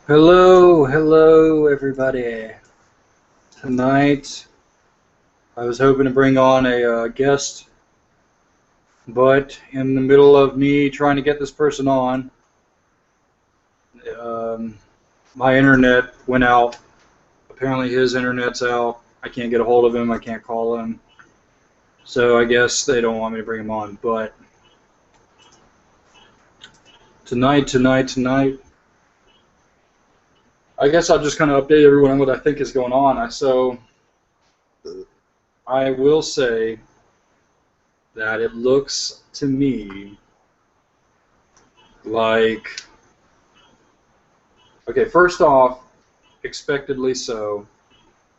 Hello everybody. Tonight I was hoping to bring on a guest, but in the middle of me trying to get this person on, um, my internet went out. Apparently his internet's out. I can't get a hold of him. I can't call him. So I guess they don't want me to bring him on. But tonight, I guess I'll just kind of update everyone on what I think is going on. So I will say that it looks to me like, okay, first off, expectedly so,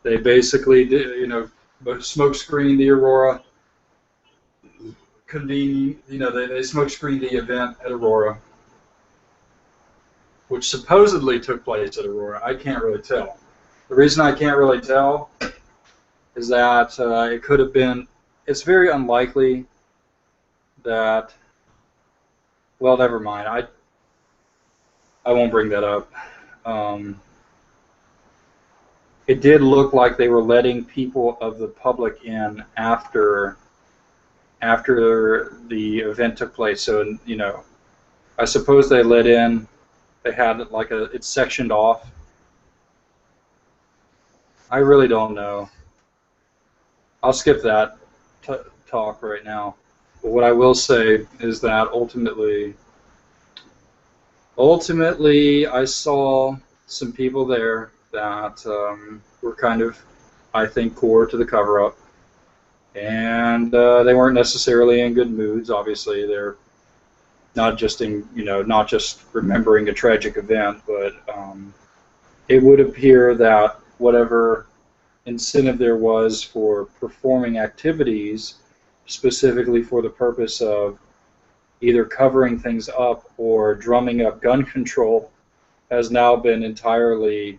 they basically did, smoke screened the Aurora, they smoke screened the event at Aurora, which supposedly took place at Aurora. I can't really tell. The reason I can't really tell is that it could have been, it's very unlikely that, well, never mind. I won't bring that up. It did look like they were letting people of the public in after the event took place. So, I suppose they let in, they had like it's sectioned off. I really don't know. I'll skip that talk right now. But what I will say is that ultimately I saw some people there that were kind of, I think, core to the cover-up, and they weren't necessarily in good moods. Obviously, they're not just remembering a tragic event, but it would appear that whatever incentive there was for performing activities specifically for the purpose of either covering things up or drumming up gun control has now been entirely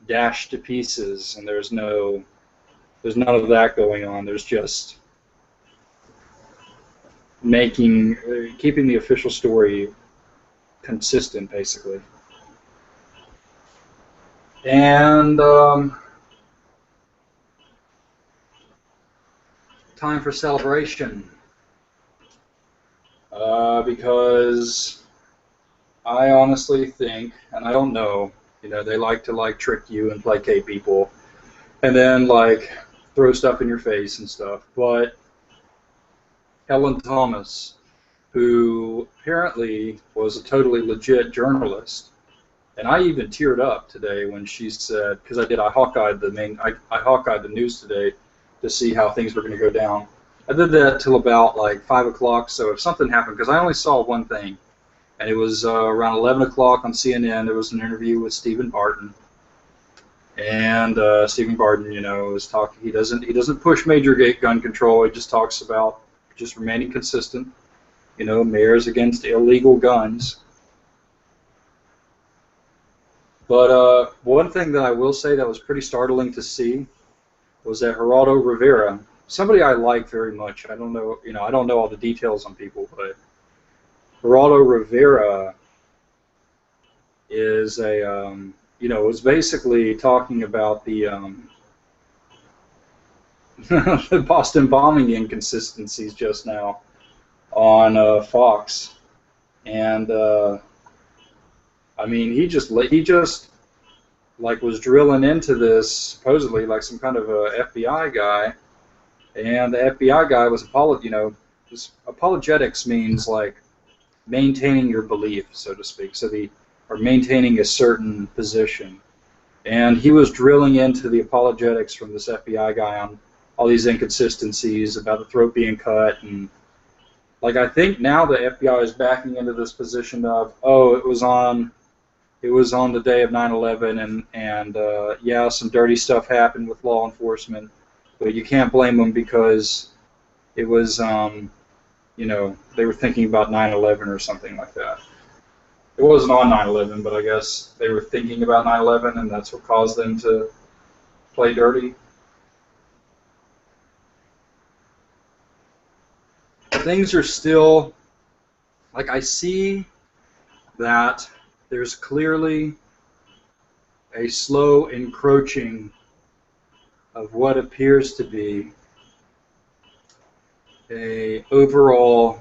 dashed to pieces, and there's none of that going on. There's just keeping the official story consistent, basically. And time for celebration, because I honestly think, and I don't know, they like to trick you and placate people, and then throw stuff in your face and stuff. But Helen Thomas, who apparently was a totally legit journalist, and I even teared up today when she said, because I Hawkeyed the news today to see how things were going to go down. I did that till about 5 o'clock. So if something happened, because I only saw one thing, and it was around 11 o'clock on CNN. There was an interview with Stephen Barton, and Stephen Barton, is talking. He doesn't push major gun control. He just talks about just remaining consistent. Mayors against illegal guns. But one thing that I will say that was pretty startling to see was that Geraldo Rivera, somebody I like very much. I don't know, I don't know all the details on people, but Geraldo Rivera is was basically talking about the the Boston bombing inconsistencies just now on Fox, and I mean, he just was drilling into this, supposedly some kind of a FBI guy, and the FBI guy was apologetics means maintaining your belief, so to speak, or maintaining a certain position, and he was drilling into the apologetics from this FBI guy on all these inconsistencies about the throat being cut, and I think now the FBI is backing into this position of, oh, it was on the day of 9/11, and yeah, some dirty stuff happened with law enforcement, but you can't blame them because it was, they were thinking about 9/11 or something like that. It wasn't on 9/11, but I guess they were thinking about 9/11, and that's what caused them to play dirty. Things are still, I see that there's clearly a slow encroaching of what appears to be a overall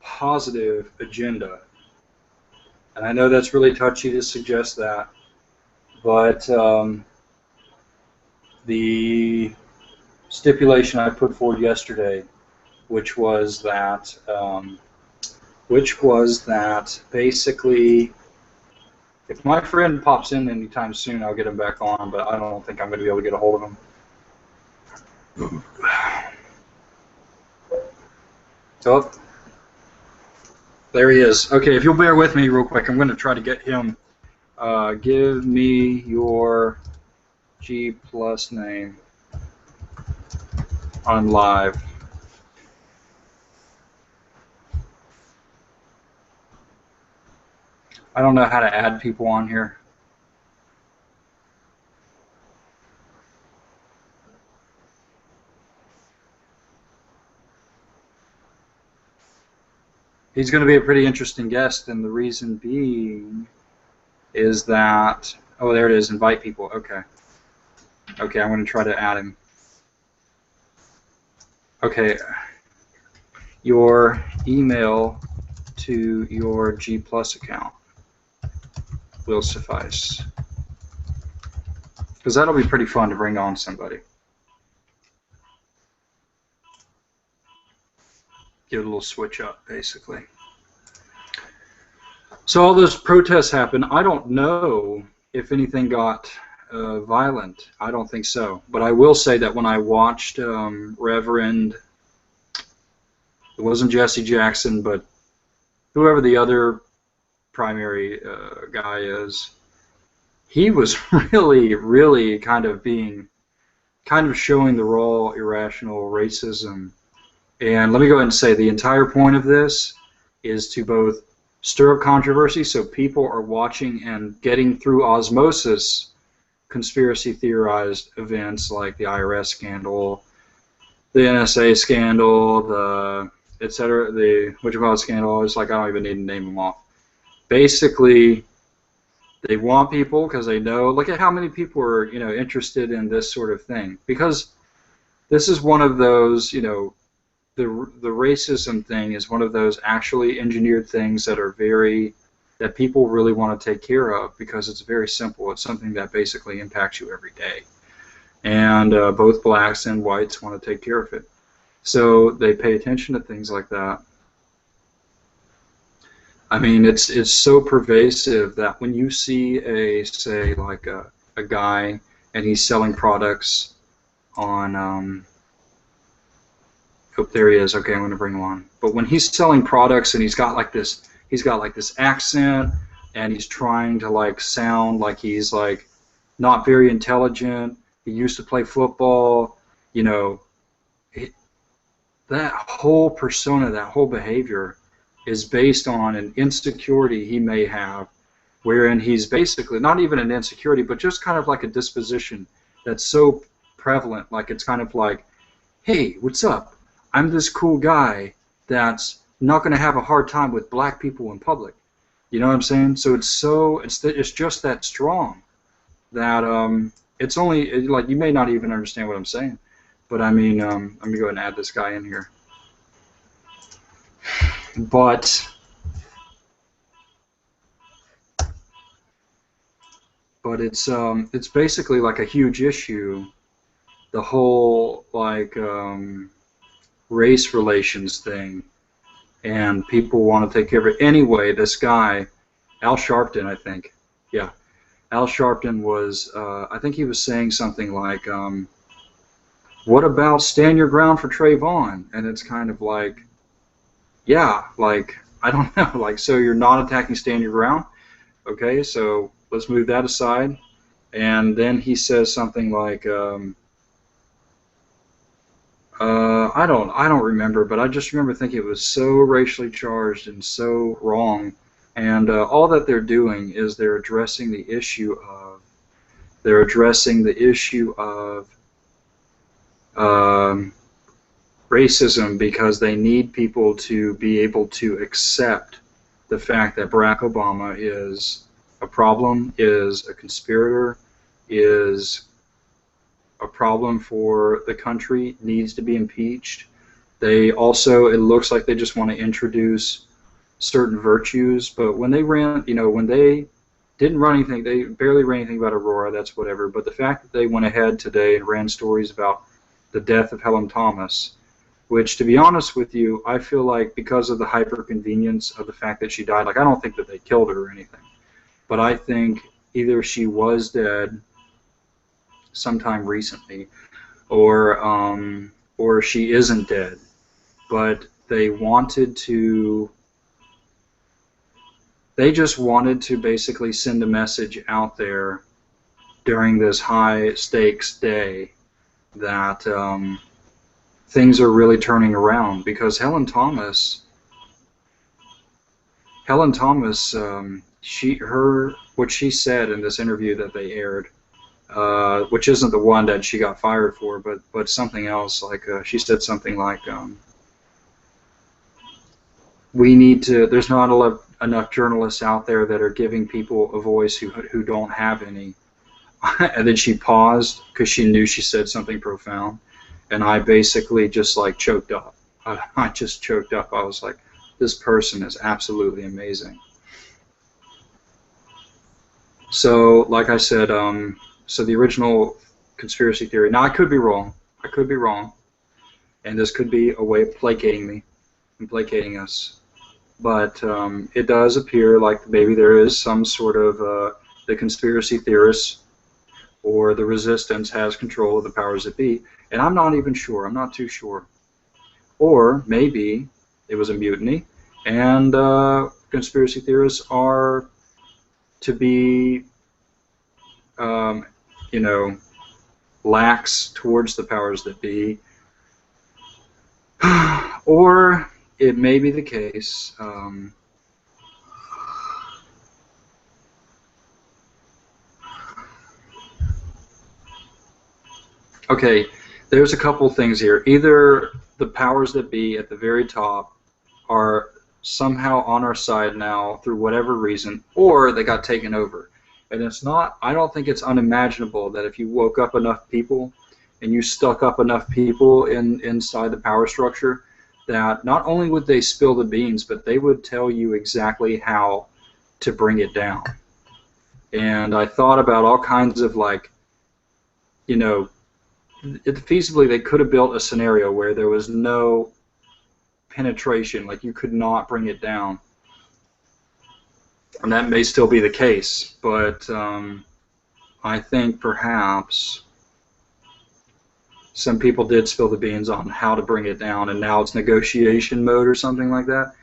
positive agenda. And I know that's really touchy to suggest that, but the stipulation I put forward yesterday, which was that basically, if my friend pops in anytime soon, I'll get him back on, but I don't think I'm going to be able to get a hold of him. So, there he is. Okay, if you'll bear with me real quick, I'm going to try to get him. Give me your G+ name. I'm live. I don't know how to add people on here. He's going to be a pretty interesting guest, and the reason being is that, oh, there it is, invite people. Okay. Okay, I'm going to try to add him. Okay. Your email to your G+ account will suffice. Because that'll be pretty fun to bring on somebody. Give it a little switch up, basically. So all those protests happened. I don't know if anything got violent. I don't think so. But I will say that when I watched Reverend, it wasn't Jesse Jackson, but whoever the other primary guy is, he was really kind of showing the raw, irrational racism. And let me go ahead and say the entire point of this is to both stir up controversy so people are watching and getting through osmosis conspiracy theorized events like the IRS scandal, the NSA scandal, the etc., the whatchamacallit scandal. It's like I don't even need to name them off. Basically, they want people because they know. Look at how many people are interested in this sort of thing, because this is one of those the racism thing is one of those actually engineered things that people really want to take care of because it's very simple. It's something that basically impacts you every day, and both blacks and whites want to take care of it. So they pay attention to things like that. I mean, it's so pervasive that when you see say like a guy and he's selling products on oh, there he is. Okay, I'm going to bring him on. But when he's selling products and he's got like this accent, and he's trying to like sound like he's like not very intelligent. He used to play football, that whole persona, that whole behavior is based on an insecurity he may have, wherein he's basically not even an insecurity, but just kind of like a disposition that's so prevalent. Like it's kind of like, hey, what's up? I'm this cool guy that's not going to have a hard time with black people in public. You know what I'm saying? So it's just that strong that it's only like you may not even understand what I'm saying, but I mean I'm gonna go ahead and add this guy in here. But it's basically like a huge issue. The whole like race relations thing, and people want to take care of it. Anyway, this guy, Al Sharpton, I think, yeah, Al Sharpton was, I think he was saying something like, what about stand your ground for Trayvon? And it's kind of like, yeah, like, I don't know, like, so you're not attacking stand your ground? Okay, so let's move that aside. And then he says something like, I don't remember, but I just remember thinking it was so racially charged and so wrong. And all that they're doing is they're addressing the issue of racism because they need people to be able to accept the fact that Barack Obama is a problem, is a conspirator, is a problem for the country, needs to be impeached. They also, it looks like they just want to introduce certain virtues, but when they ran, when they didn't run anything, they barely ran anything about Aurora, that's whatever, but the fact that they went ahead today and ran stories about the death of Helen Thomas, which, to be honest with you, I feel like because of the hyper-convenience of the fact that she died, like, I don't think that they killed her or anything, but I think either she was dead sometime recently, or she isn't dead, but they just wanted to basically send a message out there during this high stakes day that things are really turning around, because what she said in this interview that they aired, which isn't the one that she got fired for, but something else, like she said something like, there's not enough journalists out there that are giving people a voice who don't have any. And then she paused because she knew she said something profound, and I basically just like choked up. I just choked up. I was like, this person is absolutely amazing. So, like I said, so the original conspiracy theory, now I could be wrong, and this could be a way of placating me and placating us, but it does appear like maybe there is some sort of, the conspiracy theorists or the resistance has control of the powers that be, and I'm not even sure, I'm not too sure. Or maybe it was a mutiny, and conspiracy theorists are to be, lax towards the powers that be, or it may be the case, okay, there's a couple things here. Either the powers that be at the very top are somehow on our side now through whatever reason, or they got taken over. And it's not, I don't think it's unimaginable that if you woke up enough people and you stuck up enough people inside the power structure, that not only would they spill the beans, but they would tell you exactly how to bring it down. And I thought about all kinds of, like, feasibly they could have built a scenario where there was no penetration, like you could not bring it down. And that may still be the case, but I think perhaps some people did spill the beans on how to bring it down, and now it's negotiation mode or something like that.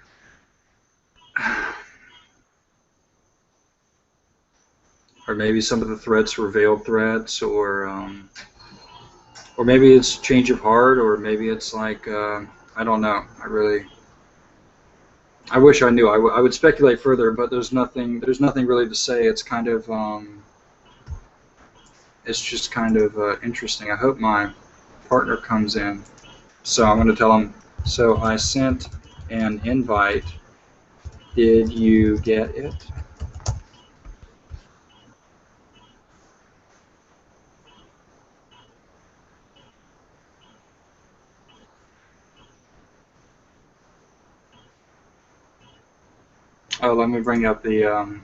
Or maybe some of the threats were veiled threats, or maybe it's change of heart, or maybe it's like, I don't know. I wish I knew. I would speculate further, but there's nothing really to say. It's kind of, it's just kind of interesting. I hope my partner comes in. So I'm going to tell him, so I sent an invite. Did you get it? Oh, let me bring up the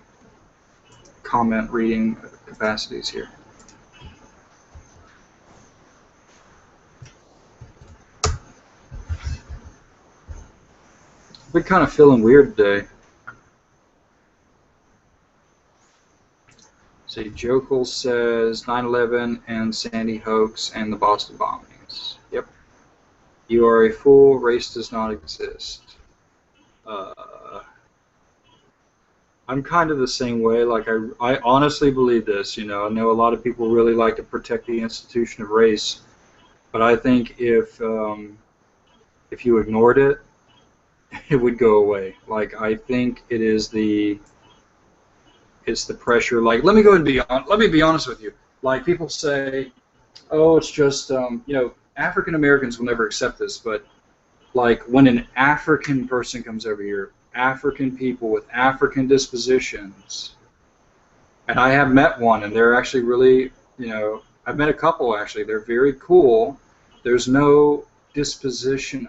comment reading capacities here. I've been kind of feeling weird today. See, Jokul says 9/11 and Sandy hoax and the Boston bombings. Yep. You are a fool. Race does not exist. I'm kind of the same way. Like, I honestly believe this. I know a lot of people really like to protect the institution of race, but I think if you ignored it, it would go away. Like, I think it's the pressure. Like, let me be honest with you. Like, people say, oh, it's just African Americans will never accept this, but like when an African person comes over here, African people with African dispositions, And I have met one, and they're actually really, I've met a couple actually. They're very cool. There's no disposition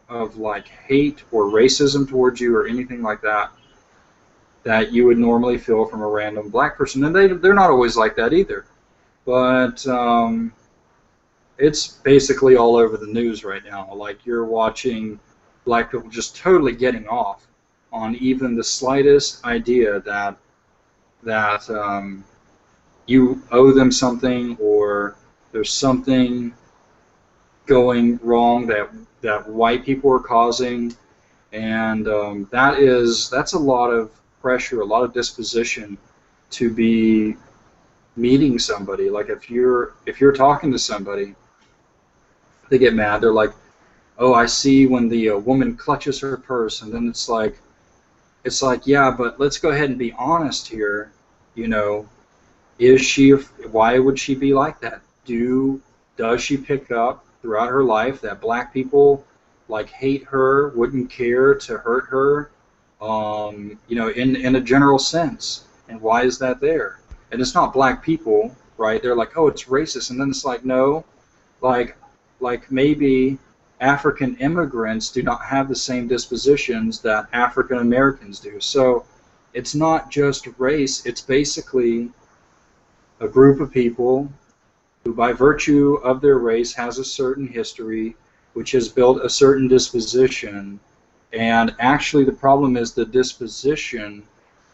of like hate or racism towards you or anything like that that you would normally feel from a random black person. And they're not always like that either. But it's basically all over the news right now. Like you're watching black people just totally getting off on even the slightest idea that you owe them something or there's something going wrong that white people are causing, and that's a lot of pressure, a lot of disposition to be meeting somebody. Like if you're talking to somebody, they get mad. They're like, "Oh, I see when the woman clutches her purse," and then it's like, yeah, but let's go ahead and be honest here. You know, is she? Why would she be like that? Does she pick up throughout her life that black people like hate her, wouldn't care to hurt her? In a general sense. And why is that there? And it's not black people, right? They're like, oh, it's racist, and then it's like, no, like maybe African immigrants do not have the same dispositions that African Americans do. So it's not just race, it's basically a group of people who, by virtue of their race, has a certain history, which has built a certain disposition. And actually, the problem is the disposition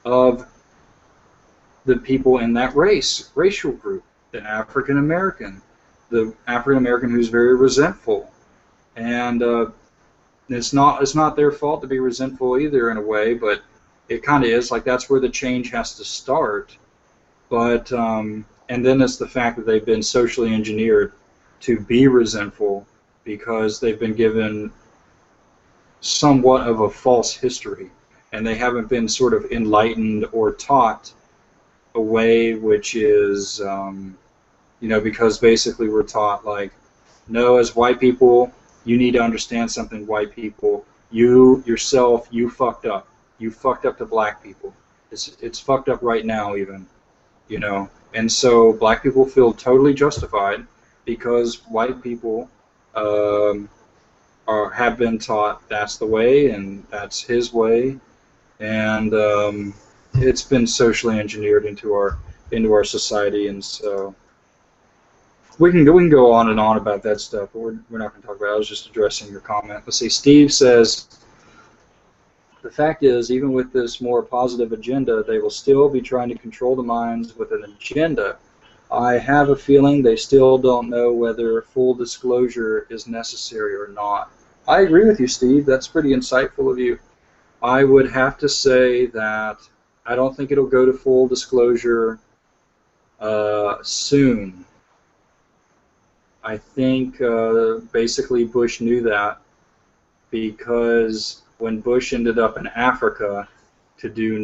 of the people in that racial group, the African American, who's very resentful. And it's not their fault to be resentful either in a way, but it kind of is. Like that's where the change has to start. But and then it's the fact that they've been socially engineered to be resentful because they've been given somewhat of a false history, and they haven't been sort of enlightened or taught a way which is, because basically we're taught like, no, as white people, you need to understand something, white people. You yourself, you fucked up. You fucked up to black people. It's fucked up right now even. And so black people feel totally justified because white people um, have been taught that's the way and that's his way, and it's been socially engineered into our society, and so we can go on and on about that stuff, but we're not going to talk about it. I was just addressing your comment. Let's see. Steve says, the fact is, even with this more positive agenda, they will still be trying to control the minds with an agenda. I have a feeling they still don't know whether full disclosure is necessary or not. I agree with you, Steve. That's pretty insightful of you. I would have to say that I don't think it'll go to full disclosure soon. I think basically Bush knew that because when Bush ended up in Africa to do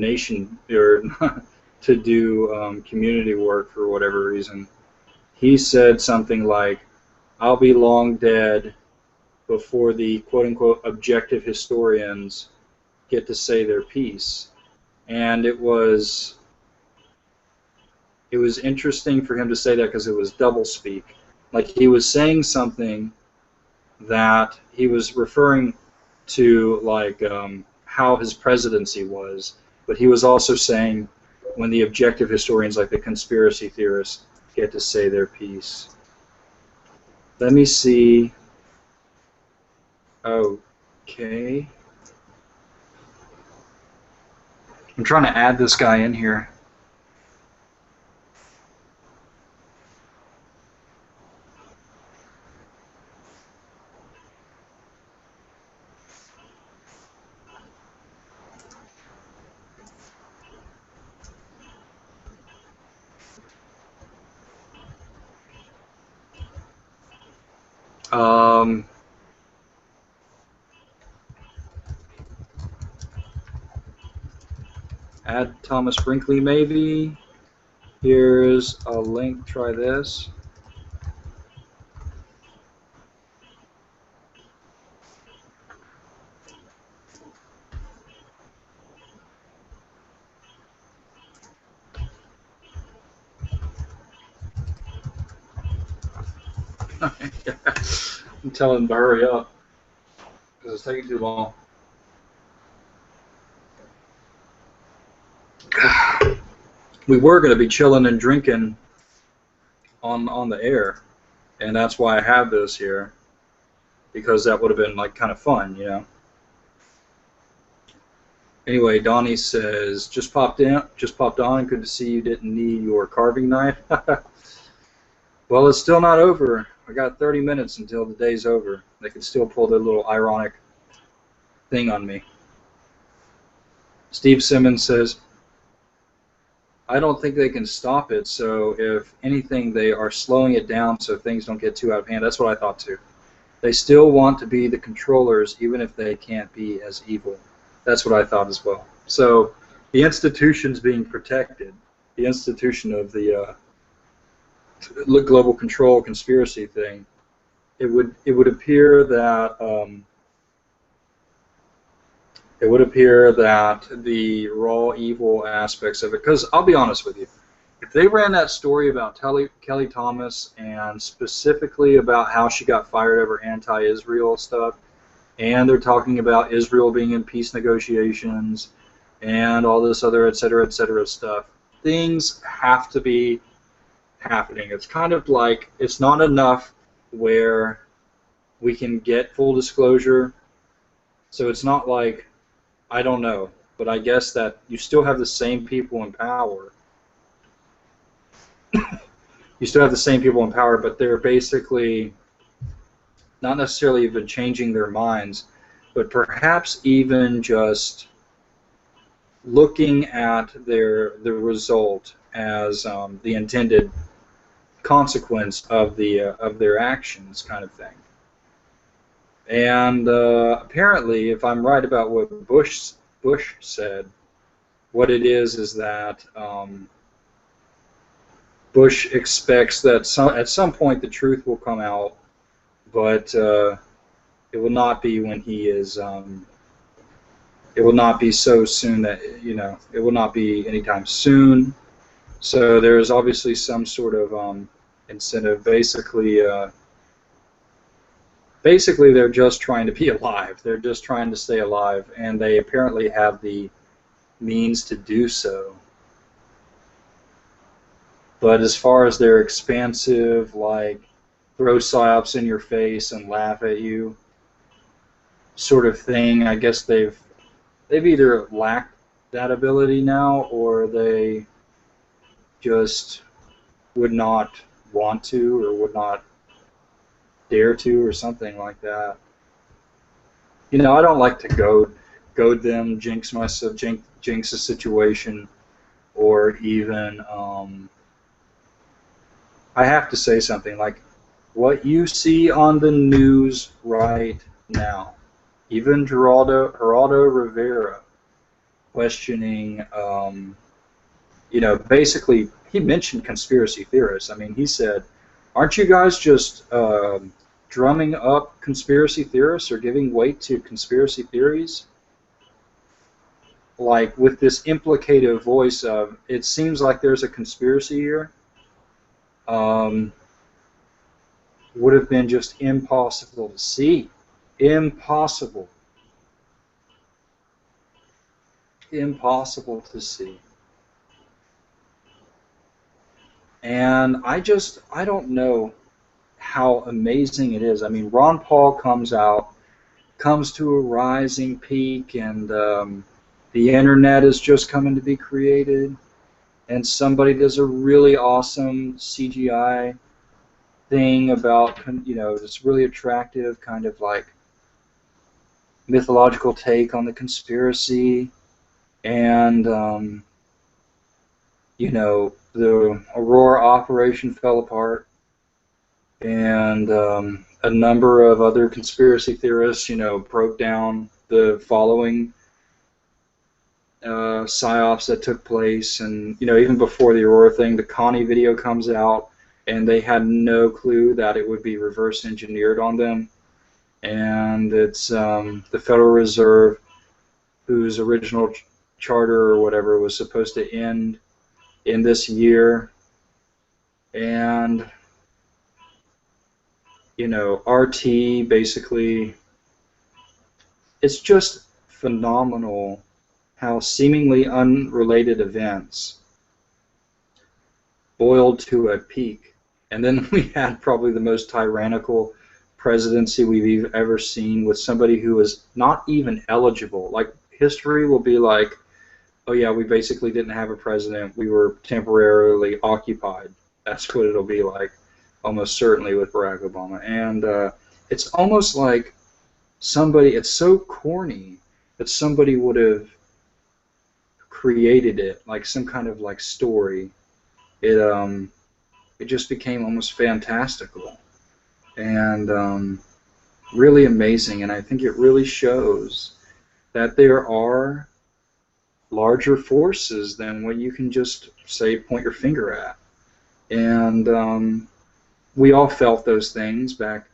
to do community work for whatever reason, he said something like, "I'll be long dead before the quote-unquote objective historians get to say their piece." And it was interesting for him to say that because it was doublespeak. Like he was saying something that he was referring to, like how his presidency was, but he was also saying when the objective historians, like the conspiracy theorists, get to say their piece. Let me see. Okay. I'm trying to add this guy in here. Um, add Thomas Brinkley maybe. Here's a link. Try this. I'm telling them to hurry up because it's taking too long. We were going to be chilling and drinking on the air, and that's why I have this here, because that would have been like kind of fun, you know. Anyway, Donnie says, just popped on. Good to see you didn't need your carving knife. Well, it's still not over. I got 30 minutes until the day's over. They can still pull their little ironic thing on me. Steve Simmons says, I don't think they can stop it, so if anything, they are slowing it down so things don't get too out of hand. That's what I thought too. They still want to be the controllers, even if they can't be as evil. That's what I thought as well. So the institution's being protected. The institution of the global control conspiracy thing. It would appear that the raw evil aspects of it. Because I'll be honest with you, if they ran that story about Kelly Thomas and specifically about how she got fired over anti-Israel stuff, and they're talking about Israel being in peace negotiations and all this other et cetera stuff, things have to be happening. It's kind of like it's not enough where we can get full disclosure. So it's not like, I don't know, but I guess that you still have the same people in power. You still have the same people in power, but they're basically not necessarily even changing their minds, but perhaps even just looking at the result as the intended consequence of their actions, kind of thing. And apparently, if I'm right about what Bush said, what it is that Bush expects that at some point the truth will come out, but it will not be when he is. It will not be so soon that, you know, it will not be anytime soon. So there is obviously some sort of incentive. Basically, they're just trying to be alive. They're just trying to stay alive, and they apparently have the means to do so. But as far as their expansive, like, throw psyops in your face and laugh at you sort of thing, I guess they've either lacked that ability now, or they just would not want to, or would not dare to, or something like that. You know, I don't like to goad them, jinx myself, jinx a situation, or even I have to say something like what you see on the news right now. Even Geraldo Rivera questioning, you know, basically he mentioned conspiracy theorists. I mean, he said, aren't you guys just drumming up conspiracy theorists or giving weight to conspiracy theories? Like with this implicative voice of, it seems like there's a conspiracy here, would have been just impossible to see. Impossible. Impossible to see. And I don't know how amazing it is. I mean, Ron Paul comes to a rising peak, and the internet is just coming to be created, and somebody does a really awesome CGI thing about, you know, this really attractive kind of like mythological take on the conspiracy, and you know, the Aurora operation fell apart, and a number of other conspiracy theorists, you know, broke down the following psyops that took place. And, you know, even before the Aurora thing, the Connie video comes out, and they had no clue that it would be reverse engineered on them. And it's the Federal Reserve, whose original charter or whatever was supposed to end in this year, and you know, RT basically, it's just phenomenal how seemingly unrelated events boiled to a peak. And then we had probably the most tyrannical presidency we've ever seen, with somebody who was not even eligible. Like, history will be like, oh yeah, we basically didn't have a president. We were temporarily occupied. That's what it'll be like, almost certainly, with Barack Obama. And it's almost like somebody, it's so corny that somebody would have created it, like some kind of like story. It just became almost fantastical and really amazing. And I think it really shows that there are larger forces than what you can just say point your finger at. And we all felt those things back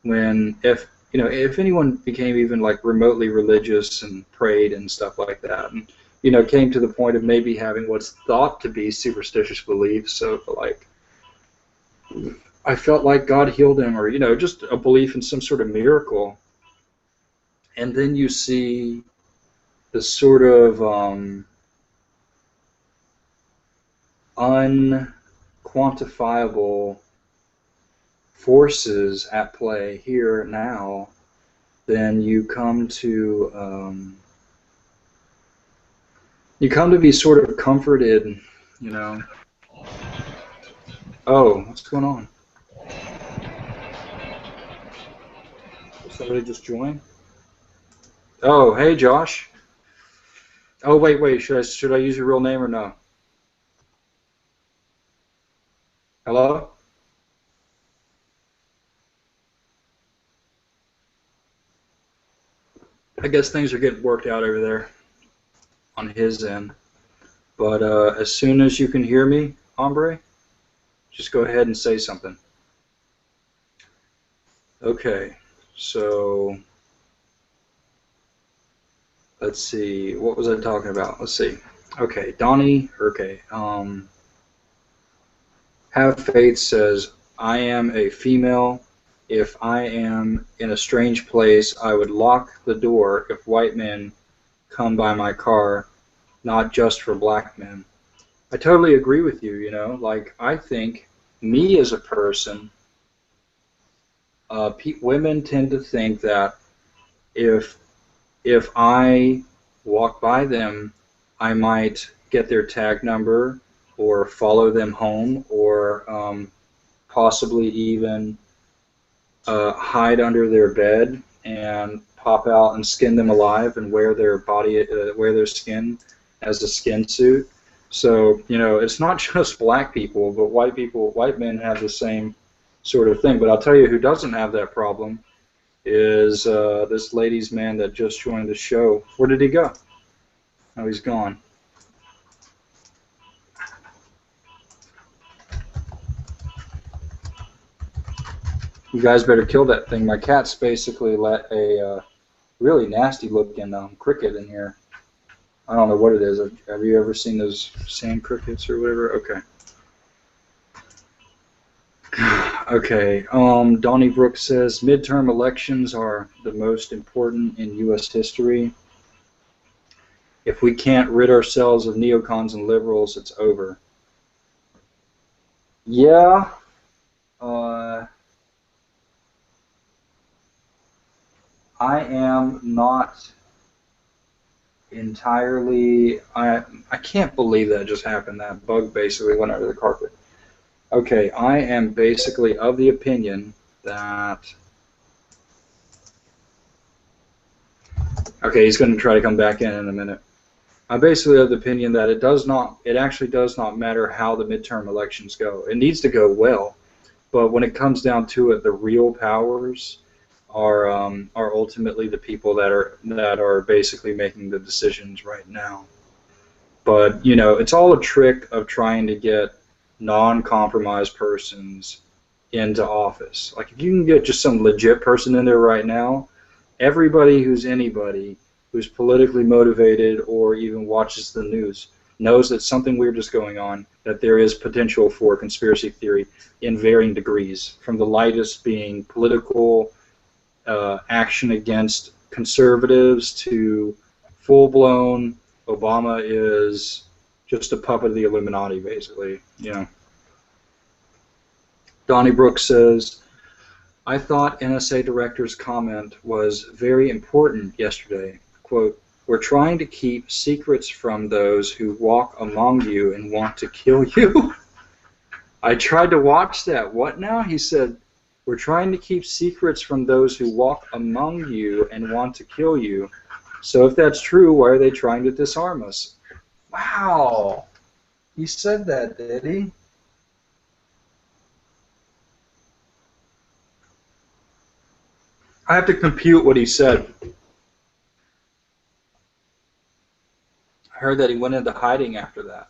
when, if you know, if anyone became even like remotely religious and prayed and stuff like that, and you know, came to the point of maybe having what's thought to be superstitious beliefs. So like, I felt like God healed him, or you know, just a belief in some sort of miracle. And then you see the sort of unquantifiable forces at play here now, then you come to be sort of comforted, you know. Oh, what's going on? Did somebody just join? Oh, hey, Josh. Oh, wait. Should I use your real name or no? Hello? I guess things are getting worked out over there on his end. But as soon as you can hear me, hombre, just go ahead and say something. Okay, so let's see. What was I talking about? Let's see. Okay, Donnie. Okay. Have Faith says, I am a female. If I am in a strange place, I would lock the door if white men come by my car, not just for black men. I totally agree with you, you know. Like, I think me as a person, women tend to think that if I walk by them, I might get their tag number or follow them home, or possibly even hide under their bed and pop out and skin them alive and wear their skin as a skin suit. So, you know, it's not just black people, but white men have the same sort of thing. But I'll tell you who doesn't have that problem is this ladies' man that just joined the show. Where did he go? Oh, he's gone. You guys better kill that thing. My cat's basically let a really nasty looking cricket in here. I don't know what it is. Have you ever seen those sand crickets or whatever? Okay. Okay. Donnie Brooks says midterm elections are the most important in U.S. history. If we can't rid ourselves of neocons and liberals, it's over. Yeah. I am not entirely. I can't believe that just happened. That bug basically went under the carpet. Okay, I am basically of the opinion that. Okay, he's going to try to come back in a minute. I'm basically of the opinion that it actually does not matter how the midterm elections go. It needs to go well, but when it comes down to it, the real powers are ultimately the people that are basically making the decisions right now. But you know, it's all a trick of trying to get non-compromised persons into office. Like, if you can get just some legit person in there right now, everybody who's politically motivated or even watches the news knows that something weird is going on, that there is potential for conspiracy theory in varying degrees, from the lightest being political action against conservatives to full-blown Obama is just a puppet of the Illuminati, basically. You know. Donnie Brooks says, I thought NSA director's comment was very important yesterday. Quote, we're trying to keep secrets from those who walk among you and want to kill you. I tried to watch that. What now? He said, we're trying to keep secrets from those who walk among you and want to kill you. So if that's true, why are they trying to disarm us? Wow. He said that, did he? I have to compute what he said. I heard that he went into hiding after that.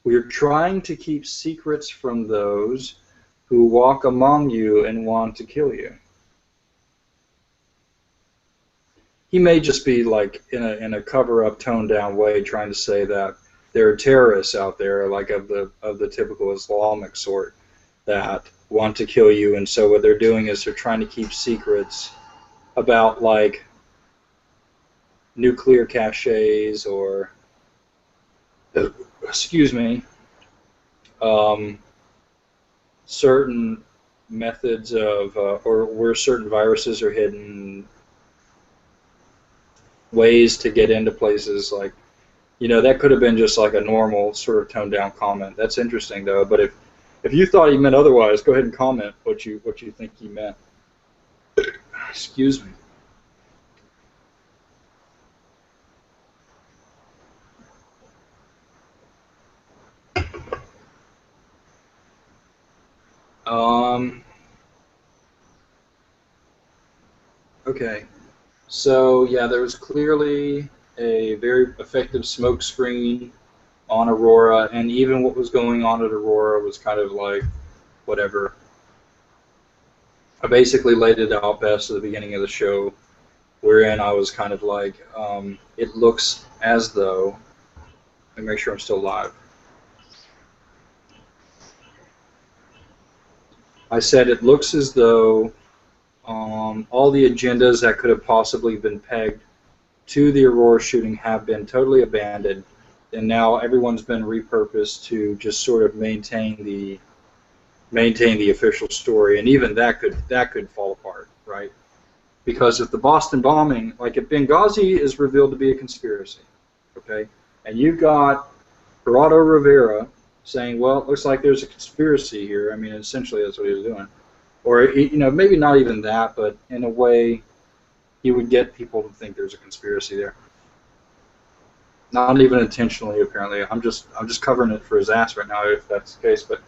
We're trying to keep secrets from those who walk among you and want to kill you. He may just be like in a cover-up, toned-down way, trying to say that there are terrorists out there, like of the typical Islamic sort, that want to kill you, and so what they're doing is they're trying to keep secrets about like nuclear caches or, excuse me, certain methods of, or where certain viruses are hidden, ways to get into places. Like, you know, that could have been just like a normal sort of toned down comment. That's interesting though. But if you thought he meant otherwise, go ahead and comment what you think he meant. Excuse me. Okay. So yeah, there was clearly a very effective smoke screen on Aurora, and even what was going on at Aurora was kind of like whatever. I basically laid it out best at the beginning of the show, wherein I was kind of like, it looks as though, let me make sure I'm still live. I said it looks as though all the agendas that could have possibly been pegged to the Aurora shooting have been totally abandoned, and now everyone's been repurposed to just sort of maintain the official story, and even that could fall apart, right? Because if the Boston bombing, like if Benghazi is revealed to be a conspiracy, okay, and you've got Gerardo Rivera saying, well, it looks like there's a conspiracy here. I mean, essentially that's what he was doing. Or, you know, maybe not even that, but in a way, he would get people to think there's a conspiracy there. Not even intentionally, apparently. I'm just covering it for his ass right now, if that's the case. But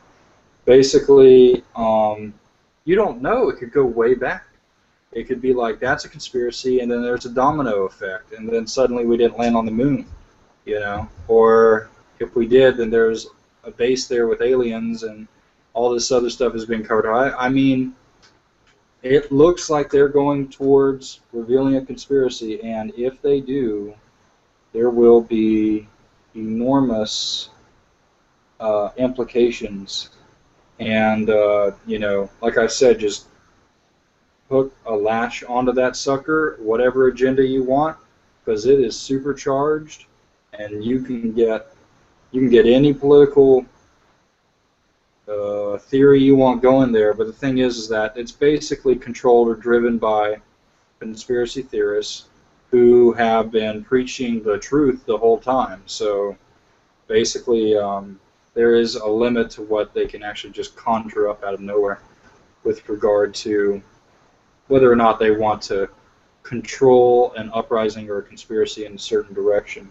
basically, you don't know. It could go way back. It could be like, that's a conspiracy, and then there's a domino effect, and then suddenly we didn't land on the moon, you know? Or if we did, then there's a base there with aliens, and all this other stuff has been covered. I mean, it looks like they're going towards revealing a conspiracy, and if they do, there will be enormous implications. And, you know, like I said, just hook a lash onto that sucker, whatever agenda you want, because it is supercharged, and you can get any political theory you want going there. But the thing is that it's basically controlled or driven by conspiracy theorists who have been preaching the truth the whole time. So basically, there is a limit to what they can actually just conjure up out of nowhere with regard to whether or not they want to control an uprising or a conspiracy in a certain direction.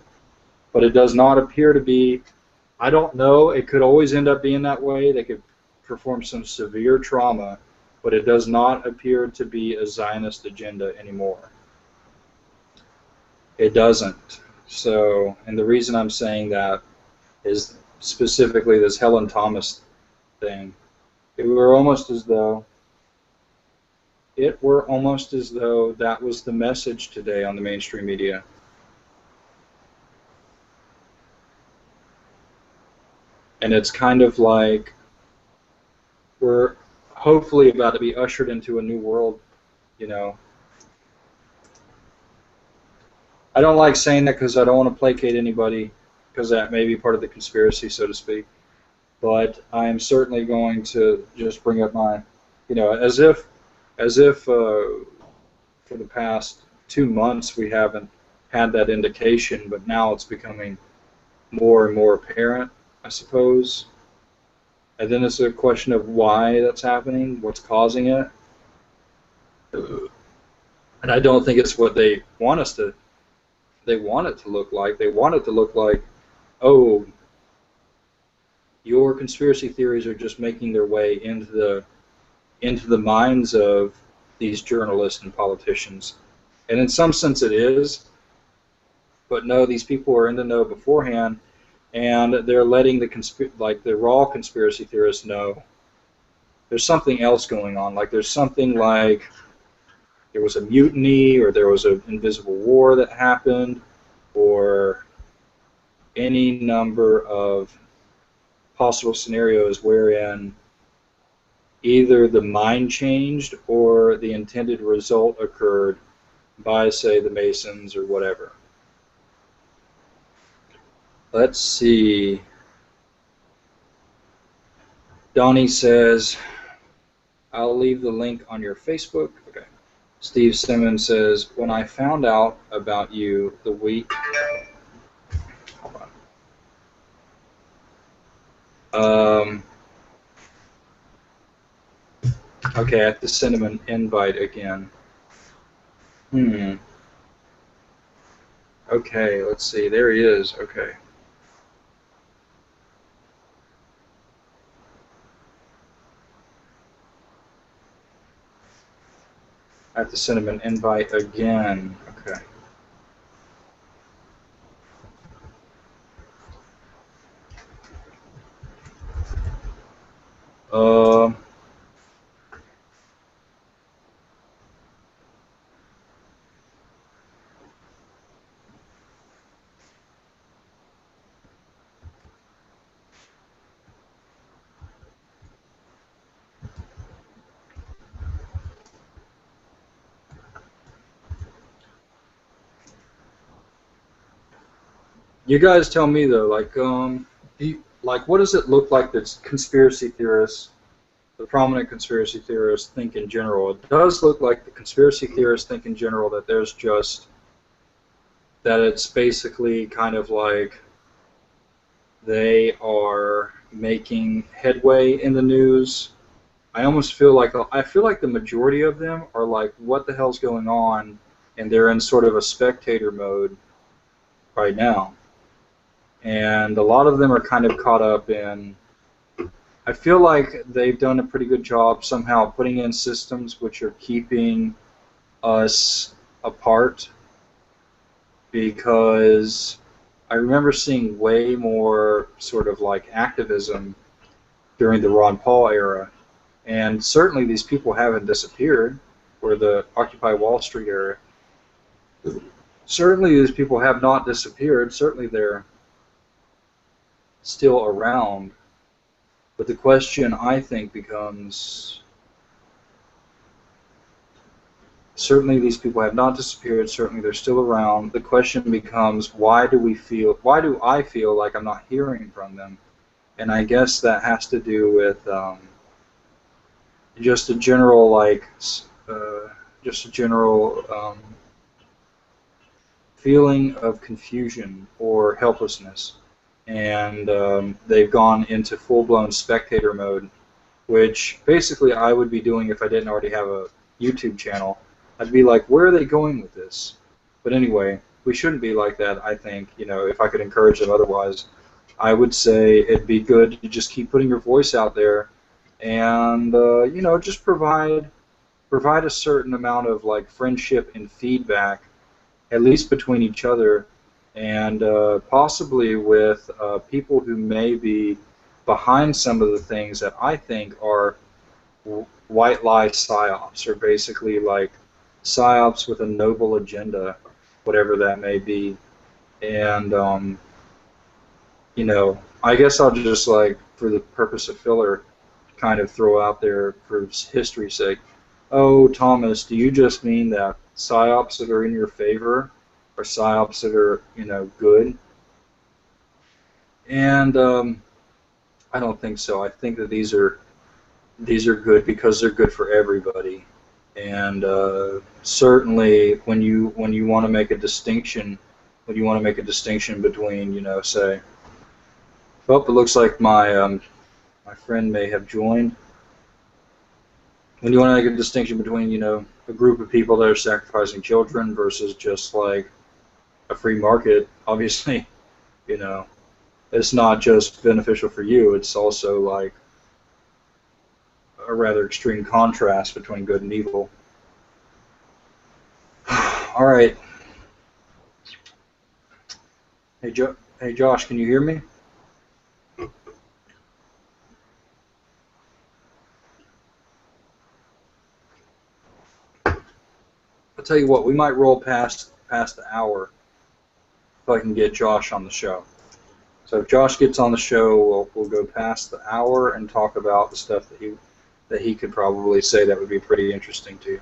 But it does not appear to be, I don't know, it could always end up being that way. They could perform some severe trauma, but it does not appear to be a Zionist agenda anymore. It doesn't. So, and the reason I'm saying that is specifically this Helen Thomas thing. It were almost as though that was the message today on the mainstream media. And it's kind of like we're hopefully about to be ushered into a new world, you know. I don't like saying that because I don't want to placate anybody, because that may be part of the conspiracy, so to speak. But I am certainly going to just bring up my, as if for the past 2 months we haven't had that indication, but now it's becoming more and more apparent, I suppose. And then it's a question of why that's happening, what's causing it. And I don't think it's what they want us to. They want it to look like. They want it to look like, oh, your conspiracy theories are just making their way into the minds of these journalists and politicians. And in some sense it is, but no, these people are in the know beforehand, and they're letting the raw conspiracy theorists know there's something else going on. Like there's something like there was a mutiny, or there was an invisible war that happened, or any number of possible scenarios wherein either the mind changed or the intended result occurred by, say, the Masons or whatever. Let's see. Donnie says, I'll leave the link on your Facebook. Okay. Steve Simmons says, when I found out about you the week... Hold on. Okay, I have to send him an invite again. Okay, let's see. There he is. Okay. I have to send him an invite again. Okay. You guys tell me though, like what does it look like that conspiracy theorists, the prominent conspiracy theorists, think in general? It does look like the conspiracy theorists think in general that there's just that it's basically kind of like they are making headway in the news. I feel like the majority of them are like, what the hell's going on? And they're in sort of a spectator mode right now. And a lot of them are kind of caught up in, I feel like they've done a pretty good job somehow putting in systems which are keeping us apart, because I remember seeing way more sort of like activism during the Ron Paul era. And certainly these people haven't disappeared, or the Occupy Wall Street era. Certainly these people have not disappeared. Certainly they're still around. But the question, I think, becomes, certainly these people have not disappeared, certainly they're still around. The question becomes, why do I feel like I'm not hearing from them? And I guess that has to do with just a general, feeling of confusion or helplessness. And they've gone into full-blown spectator mode, which basically I would be doing if I didn't already have a YouTube channel. I'd be like, where are they going with this? But anyway, we shouldn't be like that, I think. If I could encourage them otherwise, I would say it'd be good to just keep putting your voice out there and, just provide a certain amount of, like, friendship and feedback, at least between each other, and possibly with people who may be behind some of the things that I think are white lie psyops, or basically like psyops with a noble agenda, whatever that may be. And I guess I'll just like for the purpose of filler, kind of throw out there for history's sake. Oh, Thomas, do you just mean that psyops that are in your favor are psyops that are good? And I don't think so. I think that these are good because they're good for everybody. And certainly, when you want to make a distinction, between, say, oh, it looks like my friend may have joined. When you want to make a distinction between, a group of people that are sacrificing children versus just like a free market, obviously, you know, it's not just beneficial for you. It's also like a rather extreme contrast between good and evil. All right. Hey, Josh, can you hear me? I'll tell you what, we might roll past the hour if I can get Josh on the show. So if Josh gets on the show, we'll go past the hour and talk about the stuff that he could probably say that would be pretty interesting to you.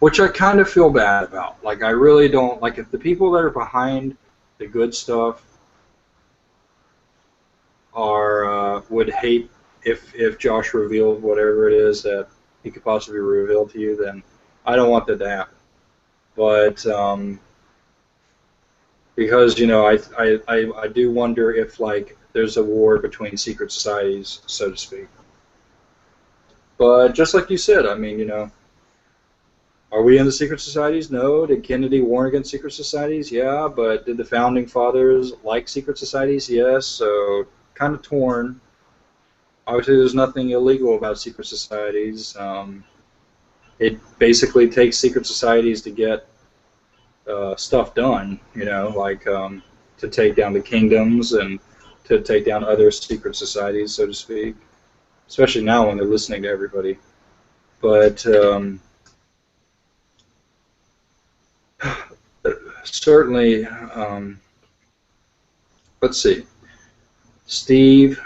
Which I kind of feel bad about. Like, I really don't, like, if the people that are behind the good stuff would hate if Josh revealed whatever it is that he could possibly reveal to you, then I don't want that to happen. But because I do wonder if like there's a war between secret societies, so to speak. But just like you said, I mean, are we in the secret societies? No. Did Kennedy warn against secret societies? Yeah. But did the founding fathers like secret societies? Yes. So kind of torn. Obviously, there's nothing illegal about secret societies. It basically takes secret societies to get stuff done, like to take down the kingdoms and to take down other secret societies, so to speak, especially now when they're listening to everybody. But certainly, let's see. Steve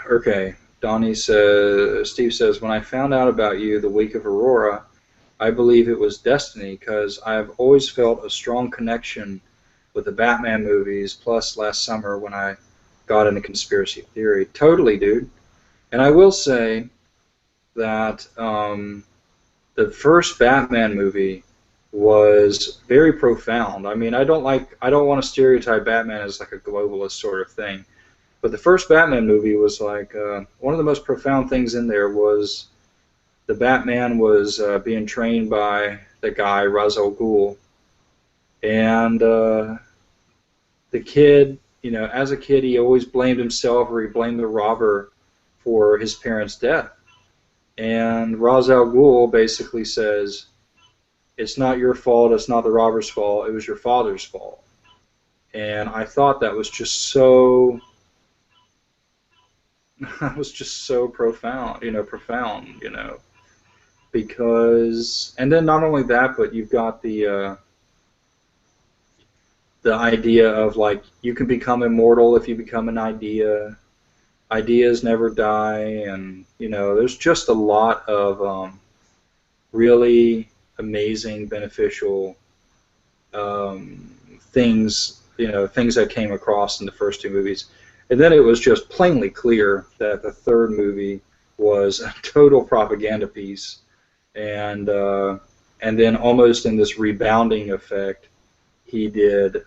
says, when I found out about you the week of Aurora, I believe it was destiny because I have always felt a strong connection with the Batman movies, plus last summer when I got into conspiracy theory. Totally, dude. And I will say that the first Batman movie was very profound. I mean, I don't want to stereotype Batman as like a globalist sort of thing, but the first Batman movie was like one of the most profound things in there was the Batman was being trained by the guy Ra's al Ghul, and the kid, as a kid, he always blamed himself or he blamed the robber for his parents' death. And Ra's al Ghul basically says, "It's not your fault. It's not the robber's fault. It was your father's fault." And I thought that was just so. That was just so profound, because, and then not only that, but you've got the idea of like you can become immortal if you become an idea. Ideas never die, and there's just a lot of really amazing, beneficial things, things that came across in the first two movies. And then it was just plainly clear that the third movie was a total propaganda piece. And then almost in this rebounding effect, he did,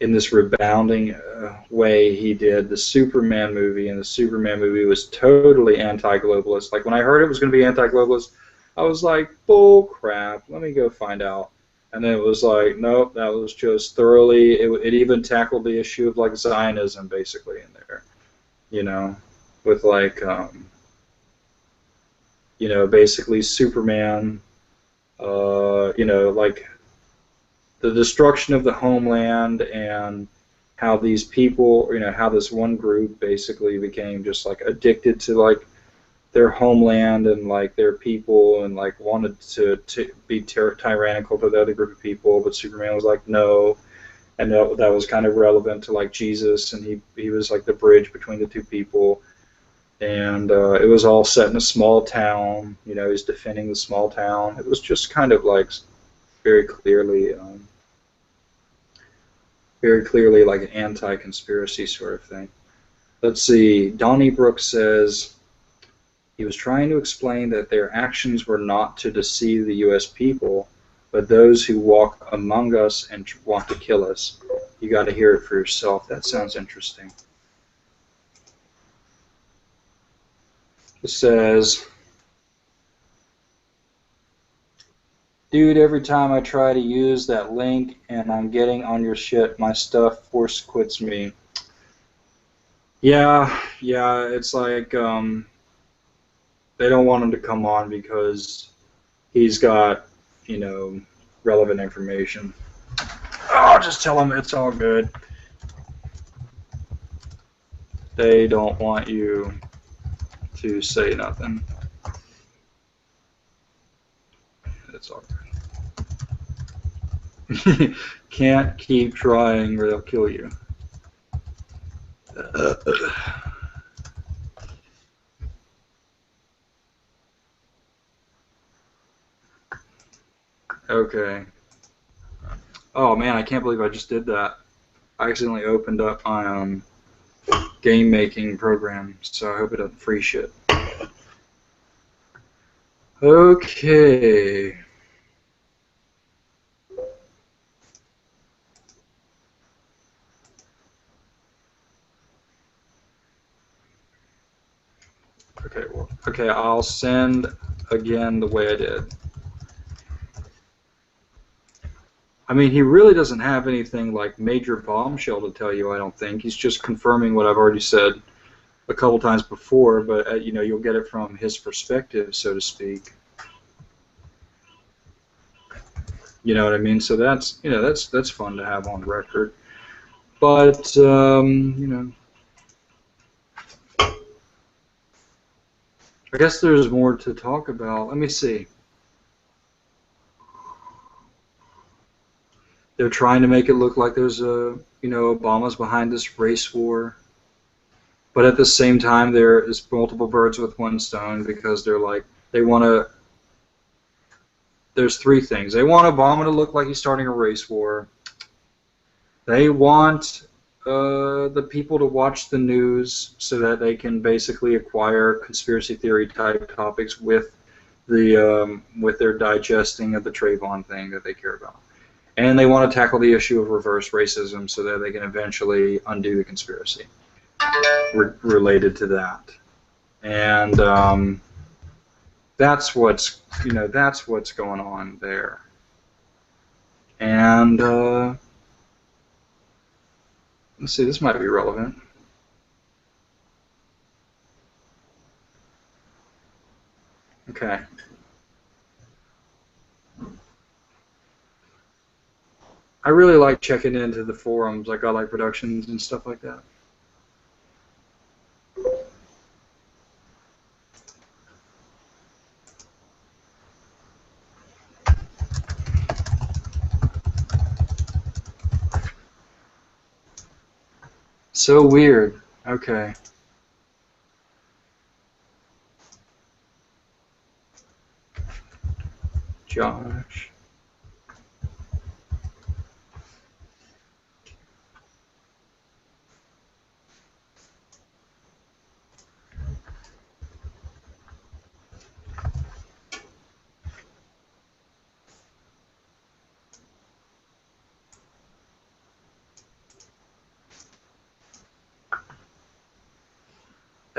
in this rebounding way, he did the Superman movie, and the Superman movie was totally anti-globalist. Like, when I heard it was going to be anti-globalist, I was like, bull crap, let me go find out. And then it was like, nope, that was just thoroughly, it even tackled the issue of, like, Zionism, basically, in there, with, like, basically Superman, like the destruction of the homeland and how these people, how this one group basically became just like addicted to like their homeland and like their people and like wanted to be tyrannical to the other group of people, but Superman was like, no, and that was kind of relevant to like Jesus, and he was like the bridge between the two people, and it was all set in a small town. You know, he's defending the small town. It was just kind of like very clearly, like an anti-conspiracy sort of thing. Let's see. Donnie Brooks says he was trying to explain that their actions were not to deceive the U.S. people, but those who walk among us and want to kill us. You got to hear it for yourself. That sounds interesting. It says, dude, every time I try to use that link and I'm getting on your shit, my stuff force quits me. Yeah, it's like they don't want him to come on because he's got, you know, relevant information. Oh, just tell him it's all good. They don't want you to say nothing. It's all good. Can't keep trying or they'll kill you. Okay. Oh man, I can't believe I just did that. I accidentally opened up my game making program, so I hope it doesn't freeze shit. Okay. Okay, I'll send again the way I did. I mean, he really doesn't have anything like major bombshell to tell you, I don't think. He's just confirming what I've already said a couple times before, but you know, you'll get it from his perspective, so to speak. You know what I mean? So that's, you know, that's fun to have on record. But you know, I guess there's more to talk about. Let me see. They're trying to make it look like there's a, you know, Obama's behind this race war. But at the same time, there is multiple birds with one stone because they're like, they want to, there's three things. They want Obama to look like he's starting a race war. They want the people to watch the news so that they can basically acquire conspiracy theory type topics with their digesting of the Trayvon thing that they care about. And they want to tackle the issue of reverse racism so that they can eventually undo the conspiracy related to that. And that's what's, you know, that's what's going on there. And let's see, this might be relevant. Okay. I really like checking into the forums, like I like Productions and stuff like that. So weird. Okay. Josh.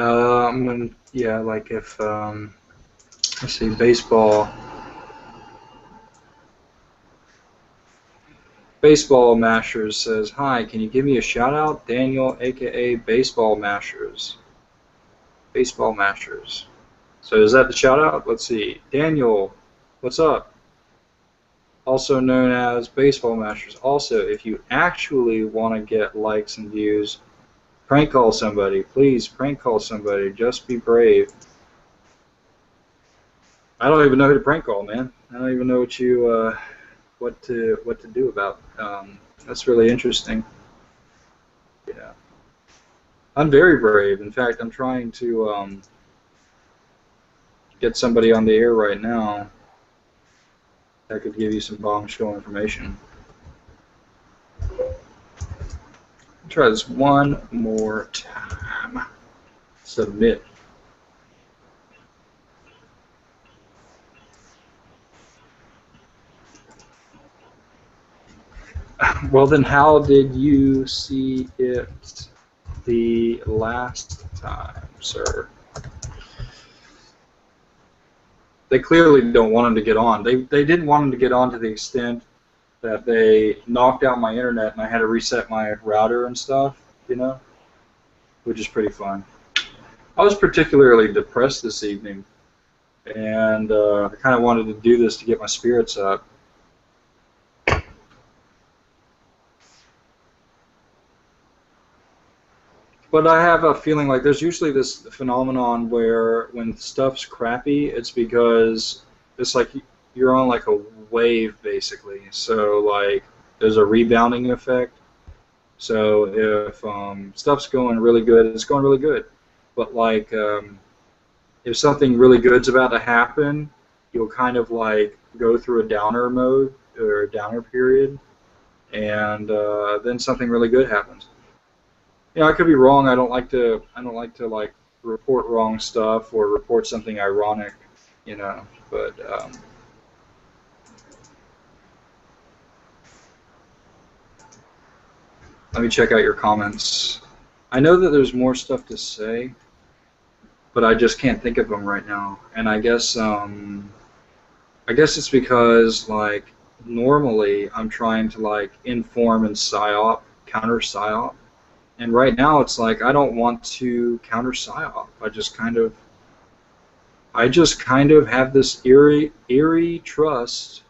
I'm gonna, yeah, like if, let's see, baseball. Baseball Mashers says, hi, can you give me a shout out? Daniel, aka Baseball Mashers. Baseball Mashers. So is that the shout out? Let's see. Daniel, what's up? Also known as Baseball Mashers. Also, if you actually want to get likes and views, prank call somebody. Please prank call somebody. Just be brave. I don't even know who to prank call, man. I don't even know what you what to do about. That's really interesting. Yeah, I'm very brave. In fact, I'm trying to get somebody on the air right now that could give you some bombshell information. Try this one more time. Submit. Well, then how did you see it the last time, sir? They clearly don't want him to get on. They didn't want him to get on to the extent that they knocked out my internet and I had to reset my router and stuff, you know, which is pretty fun. I was particularly depressed this evening, and I kind of wanted to do this to get my spirits up. But I have a feeling like there's usually this phenomenon where when stuff's crappy, it's because it's like you're on like a wave basically. So like there's a rebounding effect. So if stuff's going really good, it's going really good. But like if something really good's about to happen, you'll kind of like go through a downer mode or a downer period, and then something really good happens. You know, I could be wrong. I don't like to like report wrong stuff or report something ironic, you know. But let me check out your comments. I know that there's more stuff to say, but I just can't think of them right now. And I guess it's because like normally I'm trying to like inform and psyop, counter psyop. And right now it's like I don't want to counter psyop. I just kind of have this eerie trust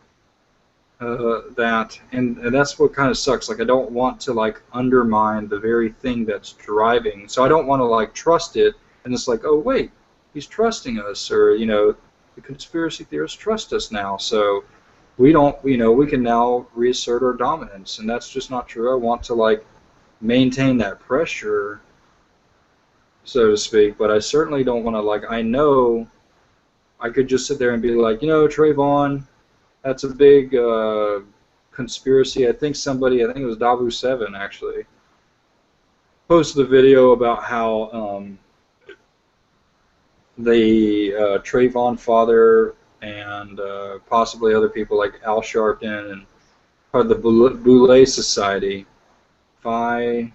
and that's what kind of sucks. Like I don't want to like undermine the very thing that's driving. So I don't want to like trust it. And it's like, oh wait, he's trusting us, or you know, the conspiracy theorists trust us now. So we don't, you know, we can now reassert our dominance, and that's just not true. I want to like maintain that pressure, so to speak, but I certainly don't want to, like, I know I could just sit there and be like, you know, Trayvon, that's a big conspiracy. I think it was Dabu7 actually, posted a video about how the Trayvon father and possibly other people like Al Sharpton and part of the Boule Society, Phi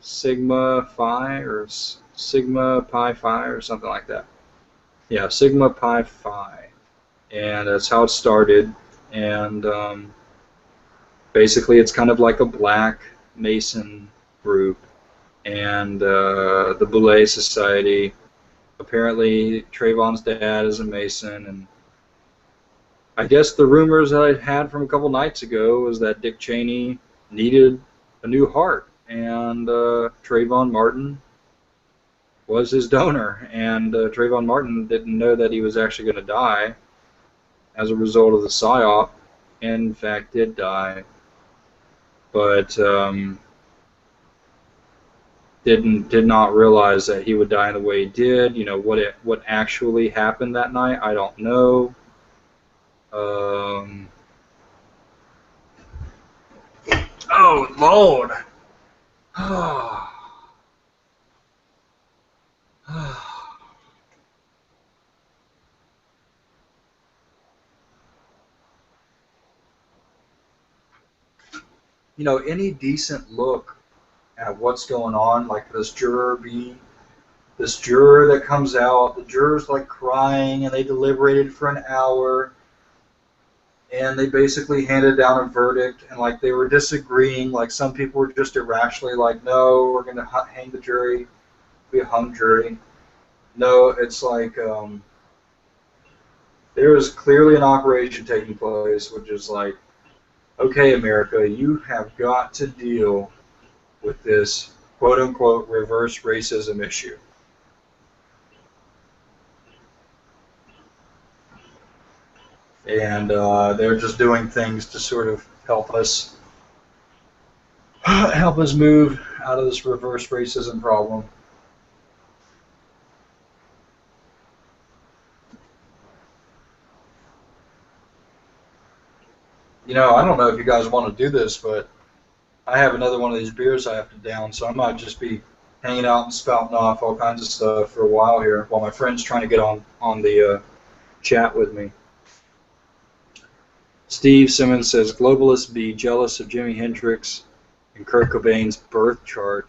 Sigma Phi or Sigma Pi Phi or something like that. Yeah, Sigma Pi Phi, and that's how it started. And basically, it's kind of like a black Mason group, and the Boule Society. Apparently, Trayvon's dad is a Mason, and I guess the rumors that I had from a couple nights ago was that Dick Cheney needed a new heart, and Trayvon Martin was his donor, and Trayvon Martin didn't know that he was actually going to die as a result of the PSYOP, and in fact did die, but did not realize that he would die in the way he did. You know, what actually happened that night, I don't know. Oh, Lord. You know, any decent look at what's going on, like this juror that comes out, the juror's like crying, and they deliberated for an hour, and they basically handed down a verdict, and like they were disagreeing, like some people were just irrationally like, no, we're going to hang the jury, be a hung jury. No, it's like there is clearly an operation taking place, which is like, okay, America, you have got to deal with this quote-unquote reverse racism issue. and they're just doing things to sort of help us move out of this reverse racism problem. You know, I don't know if you guys want to do this, but I have another one of these beers I have to down, so I might just be hanging out and spouting off all kinds of stuff for a while here while my friend's trying to get on the chat with me. Steve Simmons says, globalists be jealous of Jimi Hendrix and Kurt Cobain's birth chart.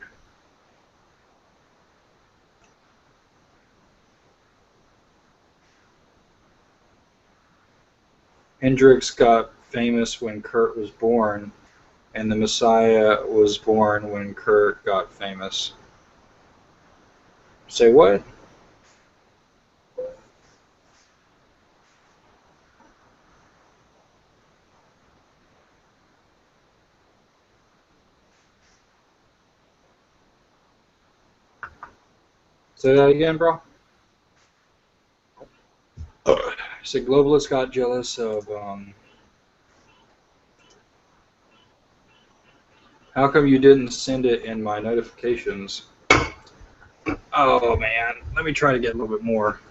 Hendrix got famous when Kurt was born, and the Messiah was born when Kurt got famous. Say what? Say that again, bro. So globalists got jealous of. How come you didn't send it in my notifications? Oh man, let me try to get a little bit more.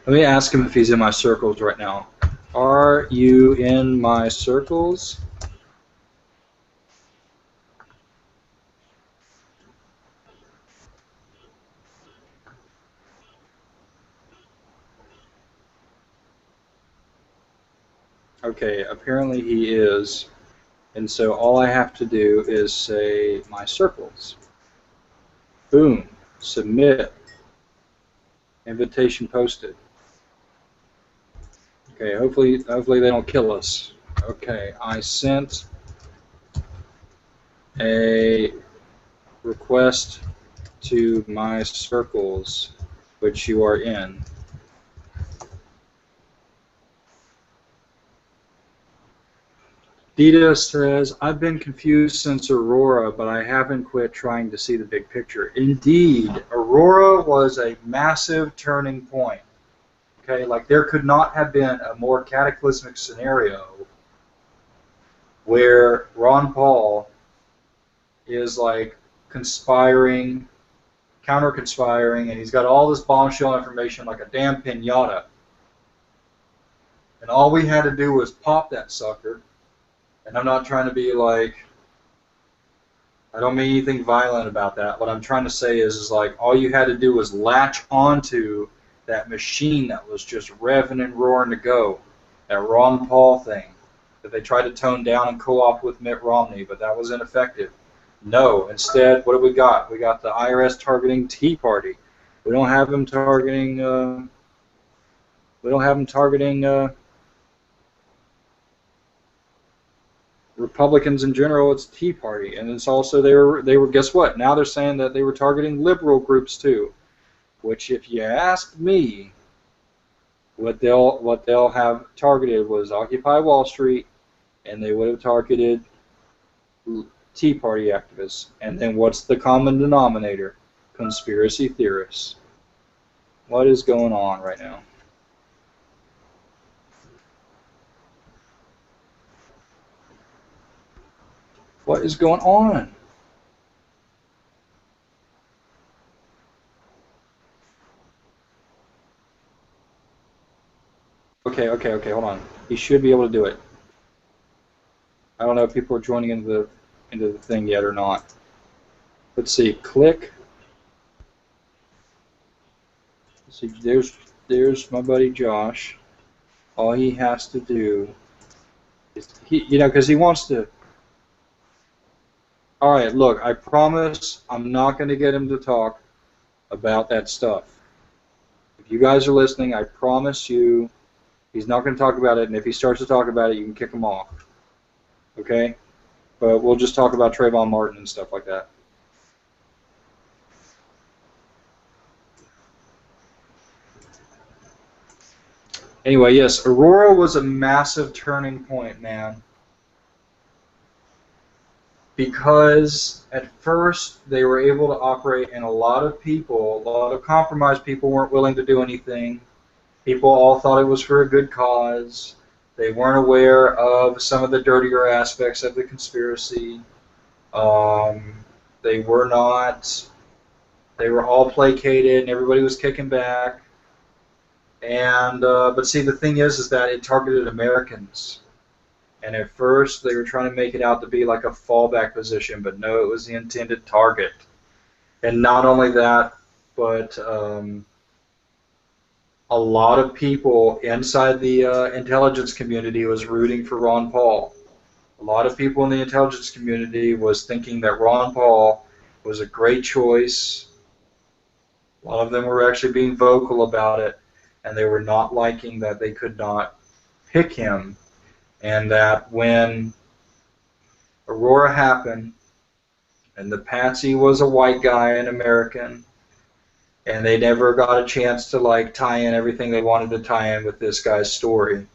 Let me ask him if he's in my circles right now. Are you in my circles? Okay, apparently he is. And so all I have to do is say my circles. Boom. Submit. Invitation posted. Okay, hopefully they don't kill us. Okay, I sent a request to my circles, which you are in. Dita says, I've been confused since Aurora, but I haven't quit trying to see the big picture. Indeed, Aurora was a massive turning point. Okay, like there could not have been a more cataclysmic scenario where Ron Paul is like conspiring, counter-conspiring, and he's got all this bombshell information like a damn pinata. And all we had to do was pop that sucker. And I'm not trying to be like, I don't mean anything violent about that. What I'm trying to say is like all you had to do was latch onto that machine that was just revving and roaring to go, that Ron Paul thing that they tried to tone down and co-opt with Mitt Romney, but that was ineffective. No, instead, what do we got? We got the IRS targeting Tea Party. We don't have them targeting. Republicans in general. It's Tea Party, and it's also they were. Guess what? Now they're saying that they were targeting liberal groups too. Which, if you ask me, what they'll have targeted was Occupy Wall Street, and they would have targeted Tea Party activists. And then what's the common denominator? Conspiracy theorists. What is going on right now? What is going on? Okay, hold on. He should be able to do it. I don't know if people are joining into the thing yet or not. Let's see. Click. Let's see. There's my buddy Josh. All he has to do is because he wants to. All right, look. I promise I'm not going to get him to talk about that stuff. If you guys are listening, I promise you, he's not going to talk about it. And if he starts to talk about it, you can kick him off. Okay? But we'll just talk about Trayvon Martin and stuff like that. Anyway, yes, Aurora was a massive turning point, man. because at first they were able to operate, and a lot of people, a lot of compromised people, weren't willing to do anything. People all thought it was for a good cause. They weren't aware of some of the dirtier aspects of the conspiracy. Um, they were not. They were all placated, and everybody was kicking back. And but see, the thing is that it targeted Americans. And at first, they were trying to make it out to be like a fallback position, but no, it was the intended target. And not only that, but a lot of people inside the intelligence community was rooting for Ron Paul. A lot of people in the intelligence community was thinking that Ron Paul was a great choice. A lot of them were actually being vocal about it, and they were not liking that they could not pick him, and that when Aurora happened, and the patsy was a white guy, an American, and they never got a chance to like tie in everything they wanted to tie in with this guy's story,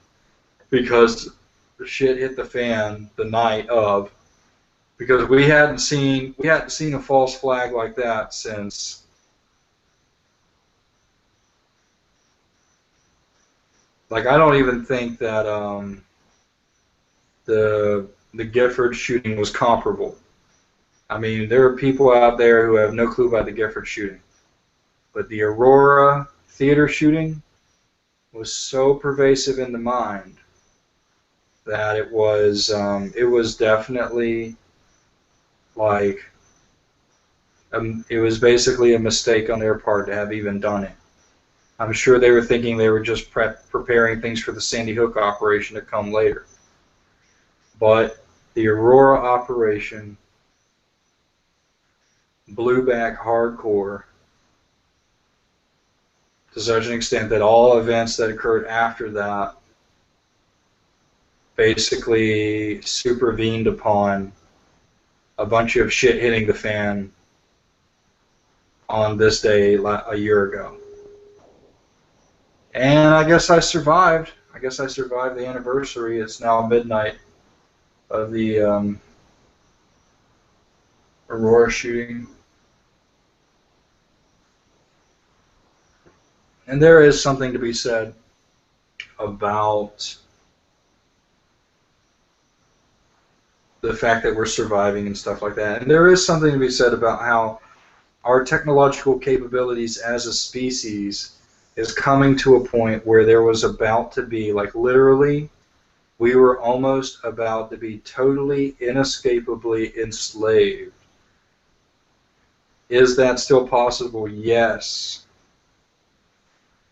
because shit hit the fan the night of, because we hadn't seen a false flag like that since like I don't even think that the Gifford shooting was comparable. I mean, there are people out there who have no clue about the Gifford shooting, but the Aurora theater shooting was so pervasive in the mind that it was definitely like it was basically a mistake on their part to have even done it. I'm sure they were thinking they were just preparing things for the Sandy Hook operation to come later. But the Aurora operation blew back hardcore to such an extent that all events that occurred after that basically supervened upon a bunch of shit hitting the fan on this day a year ago. And I guess I survived. I guess I survived the anniversary. It's now midnight of the Aurora shooting. And there is something to be said about the fact that we're surviving and stuff like that. And there is something to be said about how our technological capabilities as a species is coming to a point where there was about to be, like literally, we were almost about to be totally, inescapably enslaved. Is that still possible? Yes.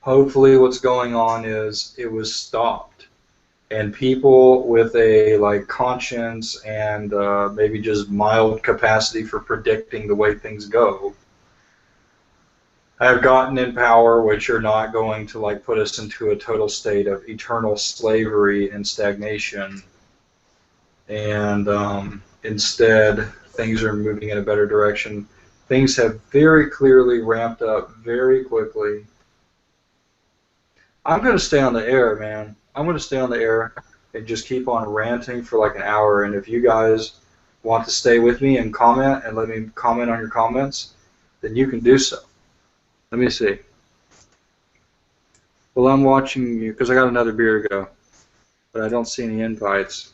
Hopefully what's going on is it was stopped, and people with a like conscience and maybe just mild capacity for predicting the way things go have gotten in power, which are not going to like put us into a total state of eternal slavery and stagnation, and instead things are moving in a better direction. Things have very clearly ramped up very quickly. I'm going to stay on the air, man. I'm going to stay on the air and just keep on ranting for like an hour. And if you guys want to stay with me and comment and let me comment on your comments, then you can do so. Let me see. Well, I'm watching you because I got another beer to go, but I don't see any invites.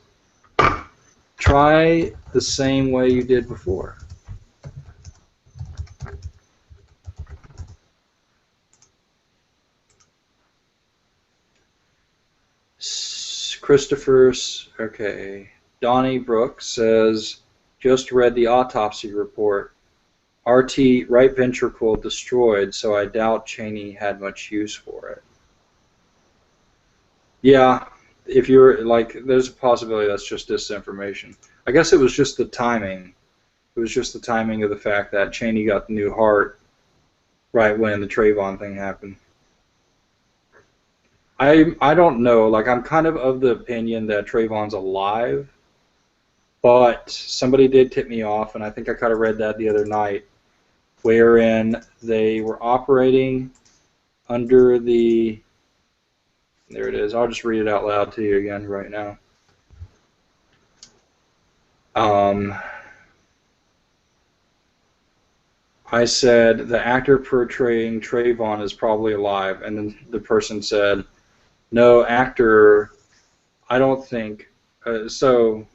Try the same way you did before. Christopher's, okay. Donnie Brooks says, just read the autopsy report. RT right ventricle destroyed, so I doubt Cheney had much use for it. Yeah, if you're like, there's a possibility that's just disinformation. I guess it was just the timing. It was just the timing of the fact that Cheney got the new heart right when the Trayvon thing happened. I don't know. Like, I'm kind of the opinion that Trayvon's alive, but somebody did tip me off, and I think I kind of read that the other night, wherein they were operating under the, there it is, I'll just read it out loud to you again right now. I said the actor portraying Trayvon is probably alive, and then the person said, no, actor, I don't think. So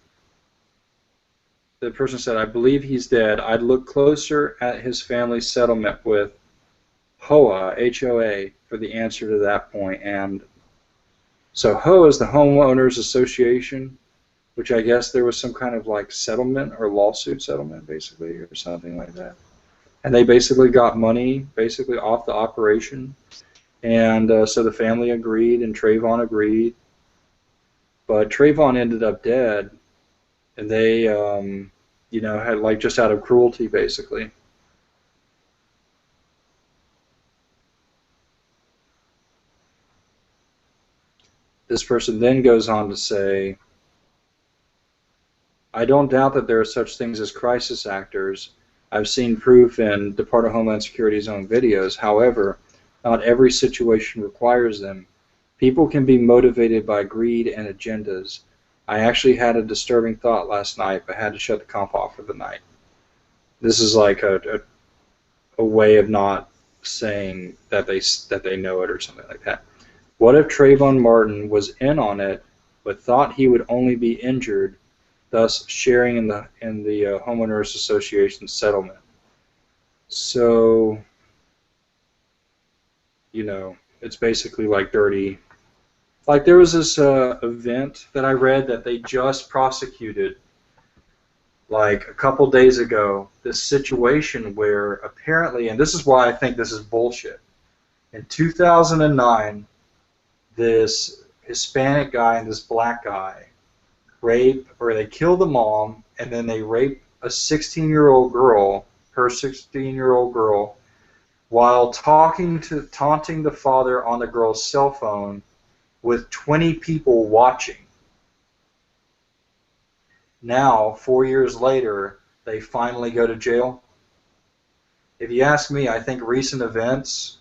the person said, I believe he's dead. I'd look closer at his family's settlement with HOA, H-O-A, for the answer to that point. And so HOA is the Homeowners Association, which I guess there was some kind of like settlement or lawsuit settlement, basically, or something like that. And they basically got money, basically, off the operation. And so the family agreed, and Trayvon agreed. But Trayvon ended up dead, and they, you know, had like just out of cruelty, basically. This person then goes on to say, I don't doubt that there are such things as crisis actors. I've seen proof in Department of Homeland Security's own videos. However, not every situation requires them. People can be motivated by greed and agendas. I actually had a disturbing thought last night, but had to shut the comp off for the night. This is like a way of not saying that they know it or something like that. What if Trayvon Martin was in on it, but thought he would only be injured, thus sharing in the homeowners association settlement? So, you know, it's basically like dirty. Like there was this event that I read that they just prosecuted like a couple days ago, this situation where apparently, and this is why I think this is bullshit, in 2009, this Hispanic guy and this black guy they kill the mom, and then they rape a 16-year-old girl, her 16-year-old girl, while taunting the father on the girl's cell phone with 20 people watching. Now, 4 years later, they finally go to jail. If you ask me, I think recent events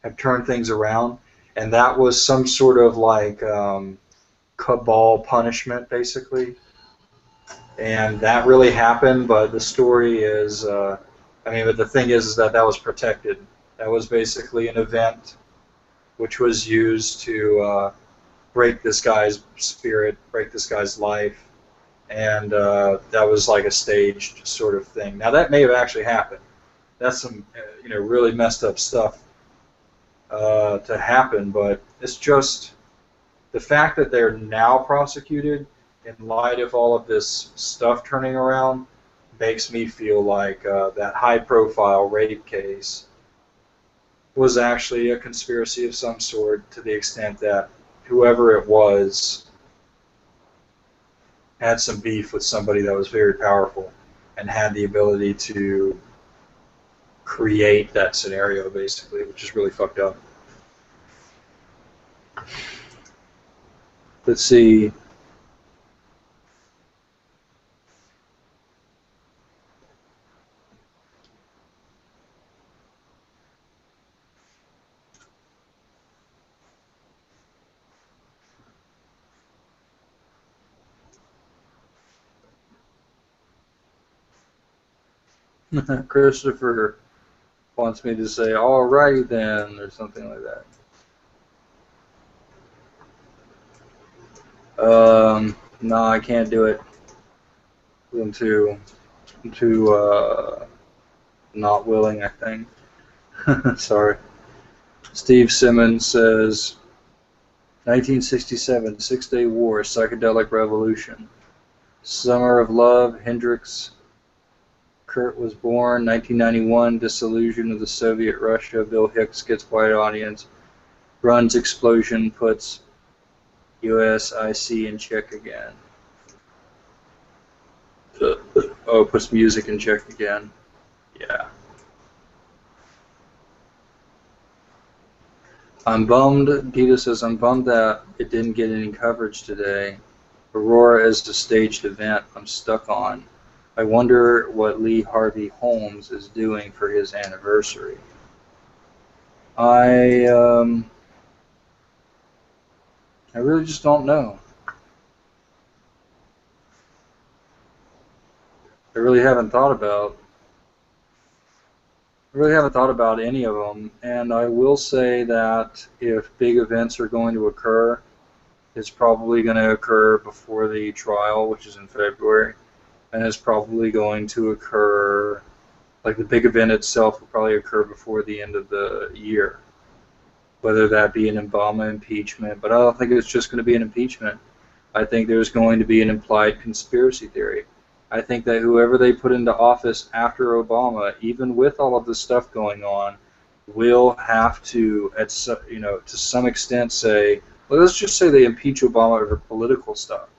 have turned things around, and that was some sort of like cabal punishment, basically. And that really happened, but the story is, but the thing is that was protected. That was basically an event which was used to break this guy's spirit, break this guy's life, and that was like a staged sort of thing. Now that may have actually happened. That's some, really messed up stuff to happen, but it's just the fact that they're now prosecuted in light of all of this stuff turning around makes me feel like that high-profile rape case was actually a conspiracy of some sort, to the extent that whoever it was had some beef with somebody that was very powerful and had the ability to create that scenario, basically, which is really fucked up. Let's see. Christopher wants me to say, alrighty then, or something like that. No, I can't do it. I'm too not willing, I think. Sorry. Steve Simmons says, 1967, Six-Day War, Psychedelic Revolution. Summer of Love, Hendrix. Kurt was born. 1991, Dissolution of the Soviet Russia. Bill Hicks gets white audience. Runs explosion, puts USIC in check again. Oh, puts music in check again. Yeah. I'm bummed. Dita says, I'm bummed that it didn't get any coverage today. Aurora is a staged event I'm stuck on. I wonder what Lee Harvey Holmes is doing for his anniversary. I really just don't know. I really haven't thought about I really haven't thought about any of them, and I will say that if big events are going to occur, it's probably going to occur before the trial, which is in February, and it's probably going to occur, like the big event itself will probably occur before the end of the year, whether that be an Obama impeachment, but I don't think it's just going to be an impeachment. I think there's going to be an implied conspiracy theory. I think that whoever they put into office after Obama, even with all of this stuff going on, will have to, to some extent, say, well, let's just say they impeach Obama over political stuff.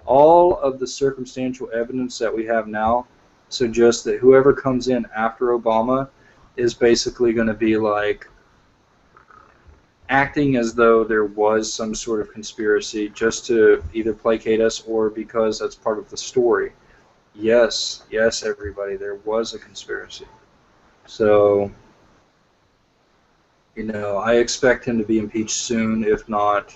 All of the circumstantial evidence that we have now suggests that whoever comes in after Obama is basically going to be like acting as though there was some sort of conspiracy just to either placate us or because that's part of the story. Yes, yes, everybody, there was a conspiracy. So, I expect him to be impeached soon, if not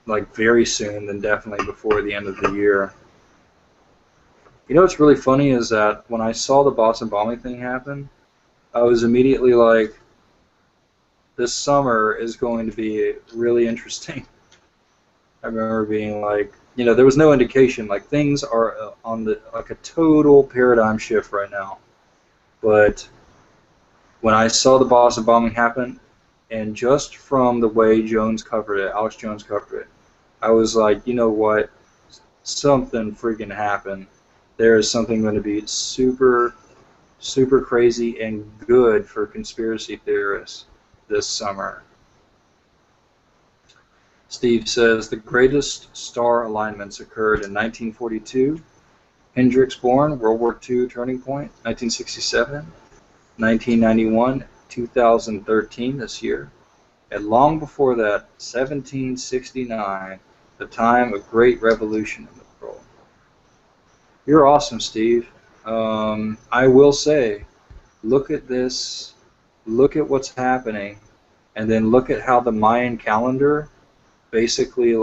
like very soon, then definitely before the end of the year. What's really funny is that when I saw the Boston bombing thing happen, I was immediately like, this summer is going to be really interesting. I remember being like, there was no indication. Like, things are on a total paradigm shift right now. But when I saw the Boston bombing happen, and just from the way Jones covered it, Alex Jones covered it, I was like, you know what? Something freaking happened. There is something going to be super, super crazy and good for conspiracy theorists this summer. Steve says the greatest star alignments occurred in 1942, Hendrix born, World War II turning point, 1967, 1991, 2013 this year, and long before that, 1769, the time of great revolution in the world. You're awesome, Steve. I will say, look at this, look at what's happening, and then look at how the Mayan calendar basically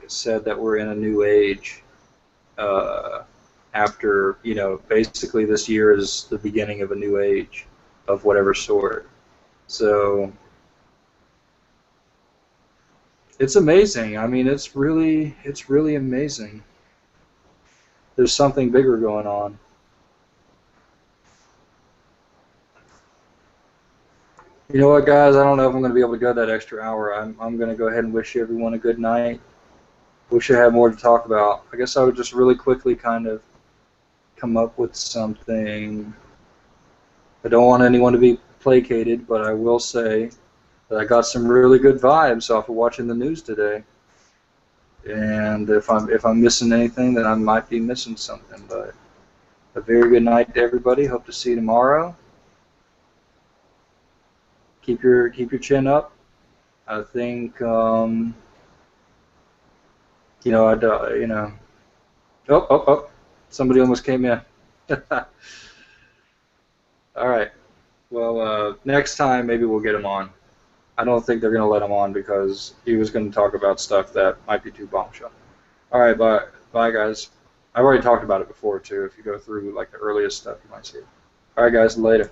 said that we're in a new age after, basically this year is the beginning of a new age of whatever sort. So it's amazing. I mean, it's really amazing. There's something bigger going on. You know what, guys? I don't know if I'm going to be able to go that extra hour. I'm going to go ahead and wish everyone a good night. Wish I had more to talk about. I guess I would just really quickly kind of come up with something. I don't want anyone to be placated, but I will say that I got some really good vibes off of watching the news today. And if I'm missing anything, then I might be missing something. But a very good night to everybody. Hope to see you tomorrow. Keep your chin up. I think oh, somebody almost came in. All right. Well, next time maybe we'll get him on. I don't think they're going to let him on because he was going to talk about stuff that might be too bombshell. All right, bye, guys. I've already talked about it before too. If you go through like the earliest stuff, you might see it. All right, guys, later.